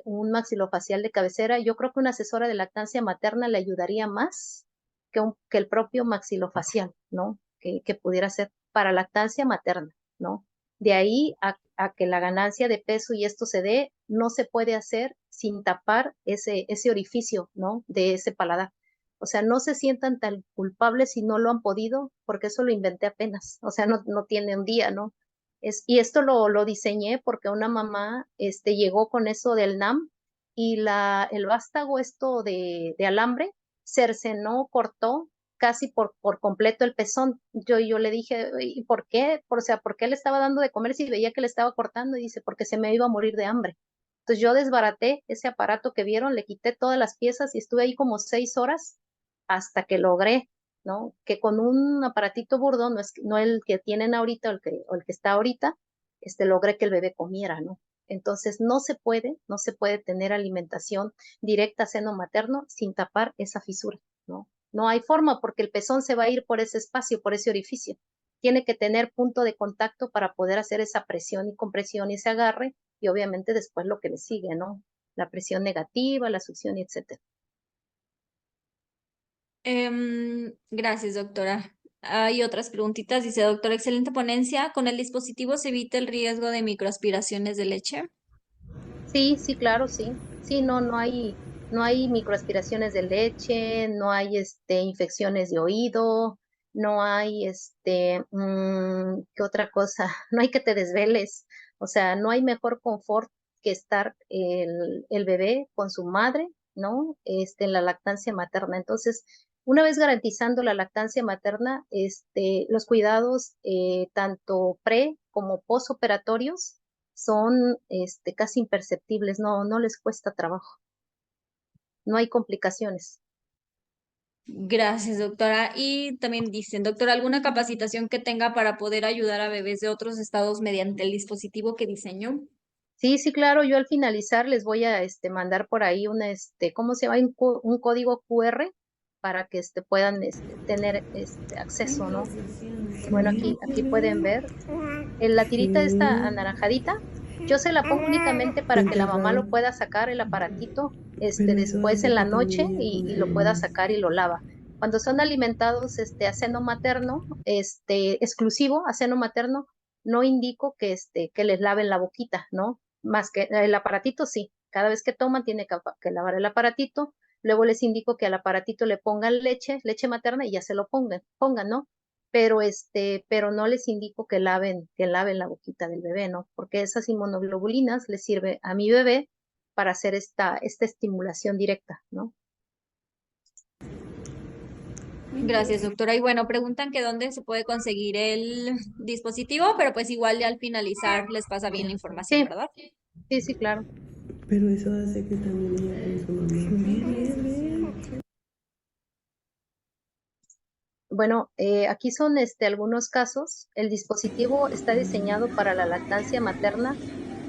un maxilofacial de cabecera, yo creo que una asesora de lactancia materna le ayudaría más que el propio maxilofacial, ¿no? Que pudiera ser para lactancia materna, ¿no? De ahí a que la ganancia de peso y esto se dé, no se puede hacer sin tapar ese orificio, ¿no? De ese paladar. O sea, no se sientan tan culpables si no lo han podido, porque eso lo inventé apenas. O sea, no tiene un día, ¿no? Y esto lo diseñé porque una mamá llegó con eso del NAM y el vástago esto de alambre cercenó, cortó casi por completo el pezón. Yo le dije, ¿y por qué? O sea, ¿por qué le estaba dando de comer si veía que le estaba cortando? Y dice, porque se me iba a morir de hambre. Entonces yo desbaraté ese aparato que vieron, le quité todas las piezas y estuve ahí como 6 horas hasta que logré, ¿no? Que con un aparatito burdo, no el que tienen ahorita o el que está ahorita, logré que el bebé comiera, ¿no? Entonces no se puede tener alimentación directa a seno materno sin tapar esa fisura, ¿no? No hay forma porque el pezón se va a ir por ese espacio, por ese orificio. Tiene que tener punto de contacto para poder hacer esa presión y compresión y ese agarre y obviamente después lo que le sigue, ¿no? La presión negativa, la succión, etcétera. gracias, doctora. Hay otras preguntitas. Dice, doctora, excelente ponencia. ¿Con el dispositivo se evita el riesgo de microaspiraciones de leche? Sí, sí, claro, sí. Sí, no hay microaspiraciones de leche, no hay infecciones de oído, no hay ¿qué otra cosa? No hay que te desveles. O sea, no hay mejor confort que estar el bebé con su madre, ¿no? En la lactancia materna. Entonces, una vez garantizando la lactancia materna, los cuidados tanto pre como posoperatorios son casi imperceptibles, no les cuesta trabajo, no hay complicaciones. Gracias, doctora. Y también dicen, doctora, ¿alguna capacitación que tenga para poder ayudar a bebés de otros estados mediante el dispositivo que diseñó? Sí, sí, claro, yo al finalizar les voy a mandar por ahí ¿cómo se llama? Un código QR para que puedan tener acceso, ¿no? Bueno, aquí pueden ver la tirita esta anaranjadita. Yo se la pongo únicamente para que la mamá lo pueda sacar el aparatito después en la noche y lo pueda sacar y lo lava. Cuando son alimentados a seno materno, exclusivo a seno materno, no indico que les laven la boquita, ¿no? Más que el aparatito, sí. Cada vez que toman tiene que lavar el aparatito. Luego les indico que al aparatito le pongan leche materna y ya se lo pongan, ¿no? Pero no les indico que laven la boquita del bebé, ¿no? Porque esas inmunoglobulinas les sirve a mi bebé para hacer esta estimulación directa, ¿no? Gracias, doctora. Y bueno, preguntan que dónde se puede conseguir el dispositivo, pero pues igual ya al finalizar les pasa bien la información, Sí, ¿verdad? sí, sí, claro. Pero eso hace que también ella consuma. Bueno, aquí son algunos casos. El dispositivo está diseñado para la lactancia materna,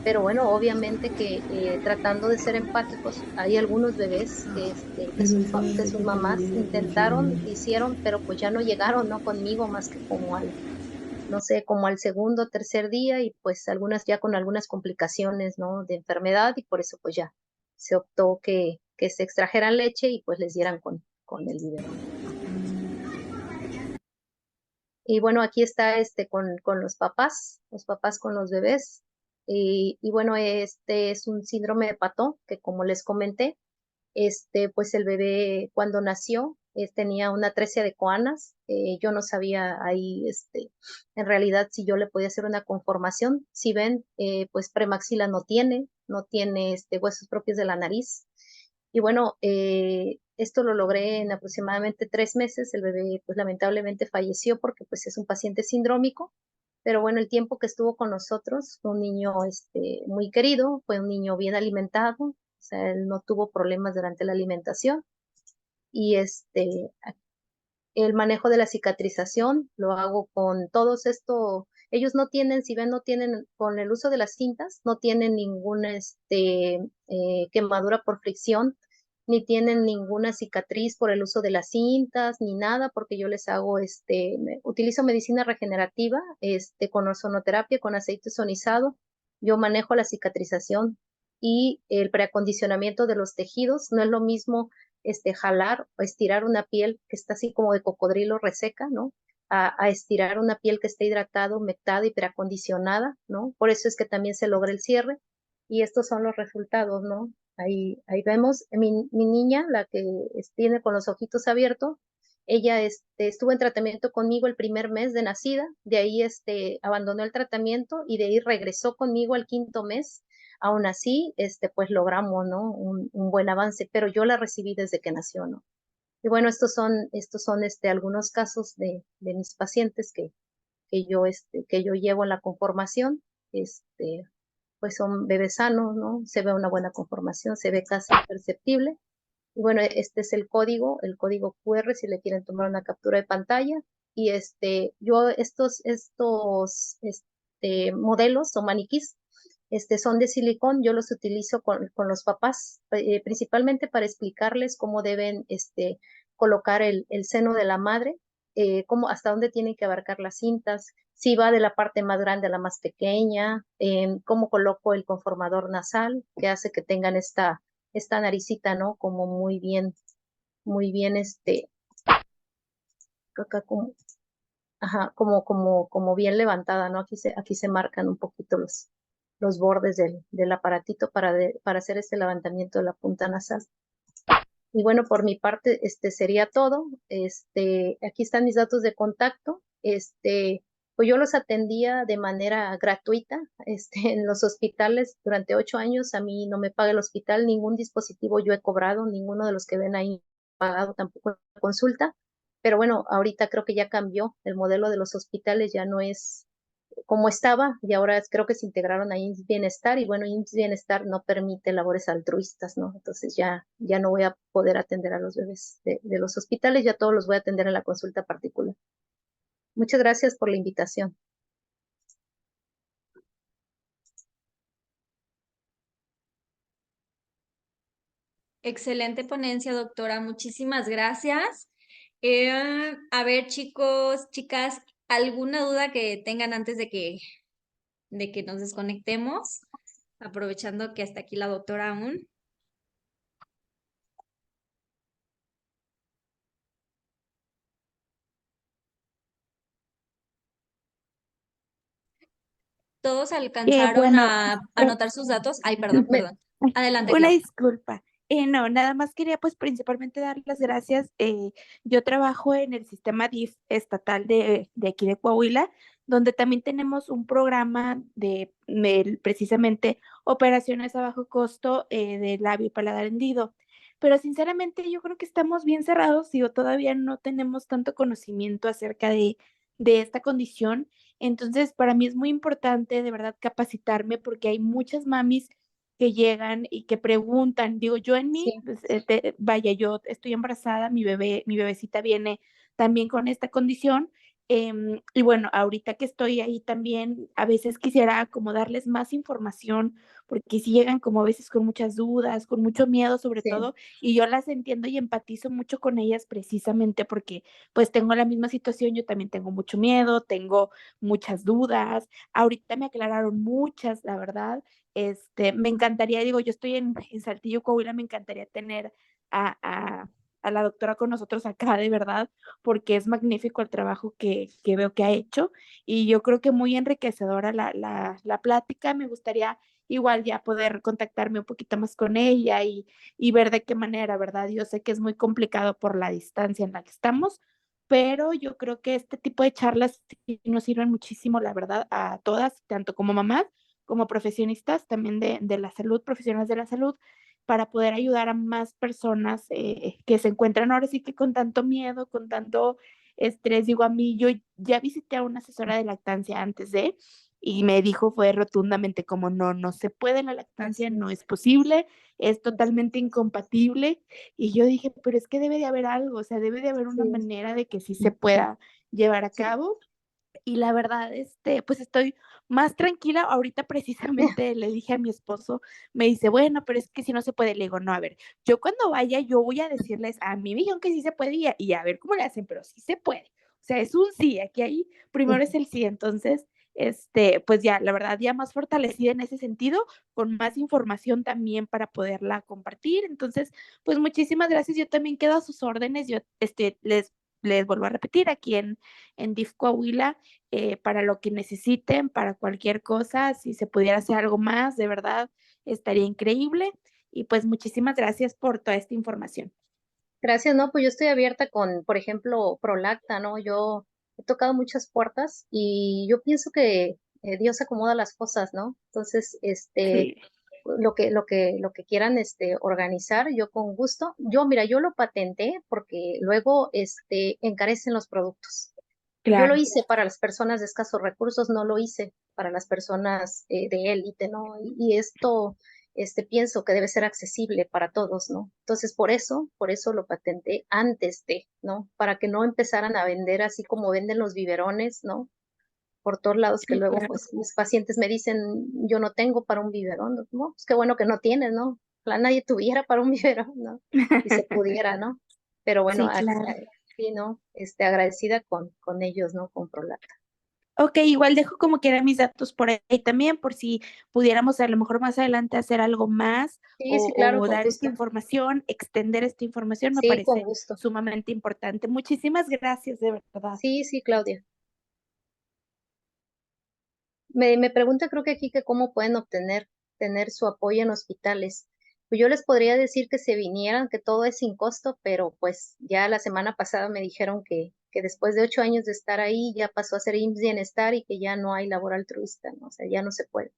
pero bueno, obviamente que tratando de ser empáticos, hay algunos bebés Pero eso que hace sus que también mamás ella intentaron, consuma. hicieron, pero pues ya no llegaron, ¿no? Conmigo más que no sé, como al segundo o tercer día y pues ya con algunas complicaciones, ¿no? De enfermedad y por eso pues ya se optó que se extrajeran leche y pues les dieran con el biberón. Y bueno, aquí está con los papás con los bebés. Y bueno, este es un síndrome de Pató, que como les comenté, pues el bebé cuando nació tenía una atresia de Coanas. Yo no sabía ahí, en realidad, si yo le podía hacer una conformación. Si ven, pues premaxila no tiene huesos propios de la nariz. Y bueno, esto lo logré en aproximadamente 3 meses. El bebé, pues lamentablemente falleció porque pues es un paciente sindrómico. Pero bueno, el tiempo que estuvo con nosotros fue un niño muy querido, fue un niño bien alimentado, o sea, él no tuvo problemas durante la alimentación. Y el manejo de la cicatrización lo hago con todos esto. Ellos no tienen, si ven, no tienen, con el uso de las cintas, no tienen ninguna quemadura por fricción, ni tienen ninguna cicatriz por el uso de las cintas, ni nada, porque yo les hago, utilizo medicina regenerativa, con ozonoterapia, con aceite ozonizado. Yo manejo la cicatrización y el preacondicionamiento de los tejidos. No es lo mismo jalar o estirar una piel que está así como de cocodrilo reseca, ¿no? A estirar una piel que esté hidratada, humectada y preacondicionada, ¿no? Por eso es que también se logra el cierre y estos son los resultados, ¿no? Ahí vemos, mi niña, la que tiene con los ojitos abiertos, ella estuvo en tratamiento conmigo el primer mes de nacida, de ahí abandonó el tratamiento y de ahí regresó conmigo al 5.º mes. Aún así, pues logramos, ¿no? Un buen avance, pero yo la recibí desde que nació, ¿no? Y bueno, estos son algunos casos de mis pacientes que yo llevo en la conformación. Pues son bebés sanos, ¿no? Se ve una buena conformación, se ve casi imperceptible. Y bueno, este es el código QR si le quieren tomar una captura de pantalla. Y yo estos modelos o maniquís son de silicón, yo los utilizo con los papás, principalmente para explicarles cómo deben colocar el seno de la madre, hasta dónde tienen que abarcar las cintas, si va de la parte más grande a la más pequeña, cómo coloco el conformador nasal, que hace que tengan esta naricita, ¿no? Como muy bien, acá como, ajá, como bien levantada, ¿no? Aquí se marcan un poquito los bordes del aparatito para hacer este levantamiento de la punta nasal. Y bueno, por mi parte, sería todo. Aquí están mis datos de contacto. Pues yo los atendía de manera gratuita, en los hospitales durante 8 años. A mí no me paga el hospital, ningún dispositivo yo he cobrado, ninguno de los que ven ahí pagado tampoco la consulta. Pero bueno, ahorita creo que ya cambió el modelo de los hospitales, ya no es como estaba y ahora creo que se integraron a IMSS Bienestar y bueno, IMSS Bienestar no permite labores altruistas, ¿no? Entonces ya no voy a poder atender a los bebés de los hospitales, ya todos los voy a atender en la consulta particular. Muchas gracias por la invitación. Excelente ponencia, doctora. Muchísimas gracias. A ver, chicos, chicas, ¿alguna duda que tengan antes de que nos desconectemos? Aprovechando que está aquí la doctora aún. ¿Todos alcanzaron Bueno, a anotar sus datos? Ay, perdón, Me- perdón. Adelante, una Clau. disculpa. No, nada más quería pues principalmente dar las gracias. Yo trabajo en el sistema DIF estatal de aquí de Coahuila, donde también tenemos un programa de precisamente operaciones a bajo costo de labio y paladar hendido. Pero sinceramente yo creo que estamos bien cerrados y todavía no tenemos tanto conocimiento acerca de esta condición. Entonces, para mí es muy importante de verdad capacitarme porque hay muchas mamis que llegan y que preguntan, digo, yo en mí, sí, pues, vaya, yo estoy embarazada, mi bebecita viene también con esta condición, y bueno, ahorita que estoy ahí también, a veces quisiera como darles más información, porque si llegan como a veces con muchas dudas, con mucho miedo sobre sí, todo, y yo las entiendo y empatizo mucho con ellas precisamente porque pues tengo la misma situación, yo también tengo mucho miedo, tengo muchas dudas, ahorita me aclararon muchas, la verdad, me encantaría, digo, yo estoy en Saltillo, Coahuila, me encantaría tener a, a, a la doctora con nosotros acá, de verdad, porque es magnífico el trabajo que veo que ha hecho y yo creo que muy enriquecedora la plática. Me gustaría igual ya poder contactarme un poquito más con ella y ver de qué manera, ¿verdad? Yo sé que es muy complicado por la distancia en la que estamos, pero yo creo que este tipo de charlas sí nos sirven muchísimo, la verdad, a todas, tanto como mamás como profesionistas también de la salud, profesionales de la salud, para poder ayudar a más personas que se encuentran ahora sí que con tanto miedo, con tanto estrés. Digo, a mí, yo ya visité a una asesora de lactancia antes y me dijo, fue rotundamente como, no, no se puede la lactancia, así no es, es posible, es así totalmente incompatible. Y yo dije, pero es que debe de haber algo, o sea, debe de haber una sí, manera de que sí se pueda llevar a sí, cabo. Y la verdad, pues estoy más tranquila. Ahorita precisamente le dije a mi esposo, me dice, bueno, pero es que si no se puede, le digo, no, a ver, yo cuando vaya, yo voy a decirles, a mí me dijeron que sí se puede y a ver cómo le hacen, pero sí se puede. O sea, es un sí, aquí ahí primero es el sí. Entonces, pues ya, la verdad, ya más fortalecida en ese sentido, con más información también para poderla compartir. Entonces, pues muchísimas gracias. Yo también quedo a sus órdenes. Yo, les vuelvo a repetir, aquí en DIF Coahuila para lo que necesiten, para cualquier cosa, si se pudiera hacer algo más, de verdad, estaría increíble. Y pues muchísimas gracias por toda esta información. gracias, no, pues yo estoy abierta con, por ejemplo, Prolacta, ¿no? Yo he tocado muchas puertas y yo pienso que Dios acomoda las cosas, ¿no? Entonces, Sí, lo que quieran, organizar, yo con gusto. Yo, mira, yo lo patenté porque luego, encarecen los productos. Yo lo claro. hice para las personas de escasos recursos, no lo hice para las personas de élite, ¿no? Y esto, pienso que debe ser accesible para todos, ¿no? Entonces, por eso lo patenté antes de, ¿no? Para que no empezaran a vender así como venden los biberones, ¿no? Por todos lados que Sí, luego, claro. pues, mis pacientes me dicen, yo no tengo para un biberón, ¿no? No, pues qué bueno que no tienes, ¿no? Ojalá nadie tuviera para un biberón, ¿no? Y se pudiera, ¿no? Pero bueno, Sí, claro. sí, ¿no? Agradecida con ellos, ¿no? Con Prolacta. Ok, igual dejo como quiera mis datos por ahí también, por si pudiéramos a lo mejor más adelante hacer algo más Sí, sí, claro, o con dar esta gusto. información, extender esta información, me Sí, con parece gusto. sumamente importante. Muchísimas gracias, de verdad. Sí, sí, Claudia. Me pregunta, creo que aquí, que cómo pueden tener su apoyo en hospitales. Pues yo les podría decir que se vinieran, que todo es sin costo, pero pues ya la semana pasada me dijeron que después de 8 años de estar ahí ya pasó a ser IMSS Bienestar y que ya no hay labor altruista, ¿no? O sea, ya no se puede.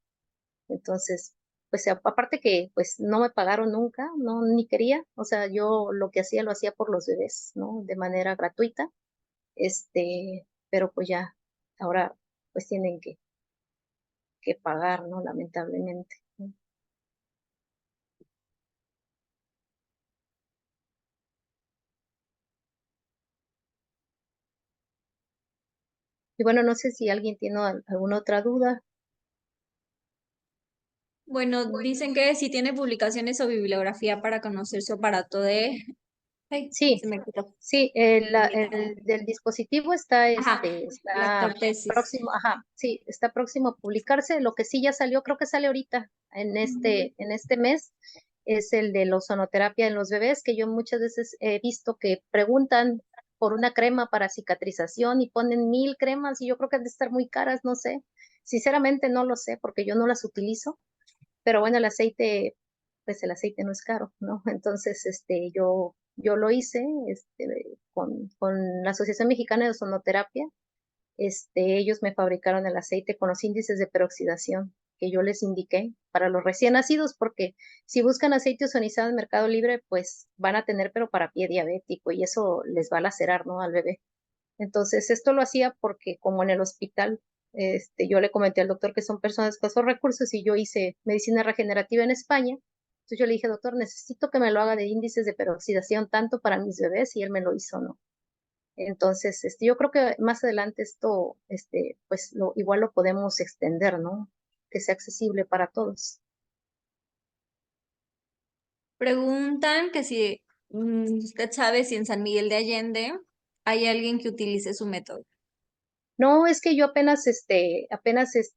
Entonces, pues aparte que pues no me pagaron nunca, no, ni quería, o sea, yo lo que hacía lo hacía por los bebés, ¿no? De manera gratuita, pero pues ya, ahora pues tienen que pagar, ¿no? Lamentablemente, ¿no? Y bueno, no sé si alguien tiene alguna otra duda. Bueno, dicen que si tiene publicaciones o bibliografía para conocer su aparato de... Ay, Sí, se me quitó. sí, Permítame. el del dispositivo está, Ajá, está lactotesis. próximo, ajá, sí, está próximo a publicarse. Lo que sí ya salió, creo que sale ahorita, en este mes, es el de la ozonoterapia en los bebés, que yo muchas veces he visto que preguntan por una crema para cicatrización y ponen 1000 cremas y yo creo que han de estar muy caras, no sé. Sinceramente no lo sé porque yo no las utilizo, pero bueno, el aceite, pues el aceite no es caro, ¿no? Entonces, yo lo hice, con la Asociación Mexicana de Ozonoterapia. Ellos me fabricaron el aceite con los índices de peroxidación que yo les indiqué para los recién nacidos, porque si buscan aceite ozonizado en Mercado Libre, pues van a tener, pero para pie diabético, y eso les va a lacerar, ¿no? Al bebé. Entonces, esto lo hacía porque como en el hospital, yo le comenté al doctor que son personas de escasos recursos y yo hice medicina regenerativa en España. Entonces yo le dije, doctor, necesito que me lo haga de índices de peroxidación tanto para mis bebés, y él me lo hizo, ¿no? Entonces, yo creo que más adelante esto, pues igual lo podemos extender, ¿no? Que sea accesible para todos. Preguntan que si usted sabe si en San Miguel de Allende hay alguien que utilice su método. No, es que yo apenas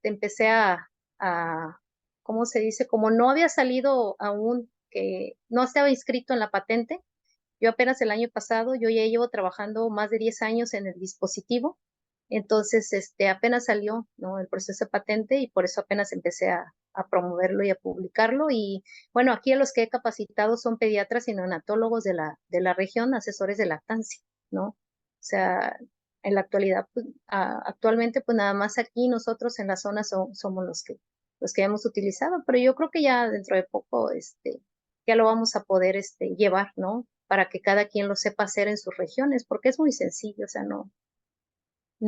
empecé a, ¿cómo se dice? Como no había salido aún, que no estaba inscrito en la patente, yo apenas el año pasado, yo ya llevo trabajando más de 10 años en el dispositivo, entonces, apenas salió, ¿no? El proceso de patente, y por eso apenas empecé a promoverlo y a publicarlo. Y bueno, aquí a los que he capacitado son pediatras y neonatólogos de la región, asesores de lactancia, ¿no? O sea, en la actualidad, pues, actualmente, pues nada más aquí nosotros en la zona somos los que hemos utilizado, pero yo creo que ya dentro de poco, ya lo vamos a poder, llevar, ¿no? Para que cada quien lo sepa hacer en sus regiones, porque es muy sencillo, o sea, no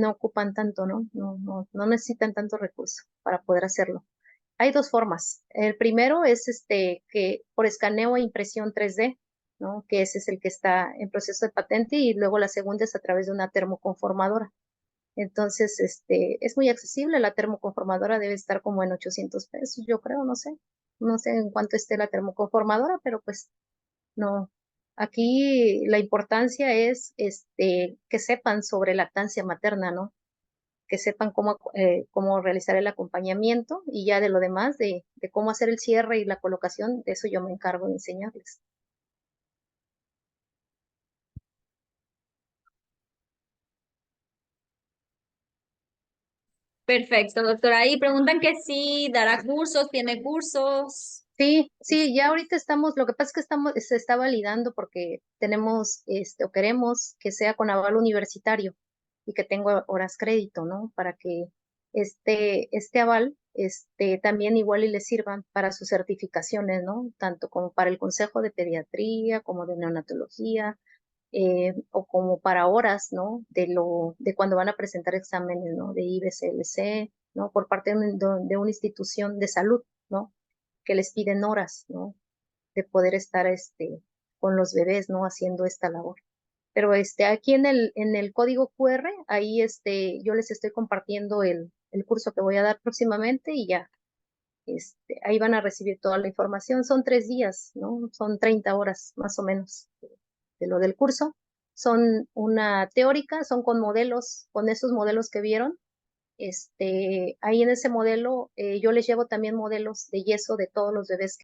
ocupan tanto, ¿no? No necesitan tanto recurso para poder hacerlo. Hay dos formas. El primero es que por escaneo e impresión 3D, ¿no? Que ese es el que está en proceso de patente, y luego la segunda es a través de una termoconformadora. Entonces, es muy accesible. La termoconformadora debe estar como en 800 pesos, yo creo, no sé. No sé en cuánto esté la termoconformadora, pero pues no. Aquí la importancia es que sepan sobre lactancia materna, ¿no? Que sepan cómo realizar el acompañamiento, y ya de lo demás, de cómo hacer el cierre y la colocación, de eso yo me encargo de enseñarles. Perfecto, doctora. Y preguntan que si dará cursos, tiene cursos. Sí, sí, ya ahorita estamos, lo que pasa es que se está validando porque tenemos, o queremos que sea con aval universitario y que tenga horas crédito, ¿no? Para que este aval, también igual y le sirvan para sus certificaciones, ¿no? Tanto como para el Consejo de Pediatría, como de Neonatología, o como para horas, ¿no? De cuando van a presentar exámenes, ¿no? De IBCLC, ¿no? Por parte de una institución de salud, ¿no? Que les piden horas, ¿no? De poder estar, con los bebés, ¿no? Haciendo esta labor. Pero, aquí en el código QR, ahí, yo les estoy compartiendo el curso que voy a dar próximamente, y ya, ahí van a recibir toda la información. Son 3 días, ¿no? Son 30 horas más o menos de lo del curso. Son una teórica, son con modelos, con esos modelos que vieron. Ahí en ese modelo, yo les llevo también modelos de yeso de todos los bebés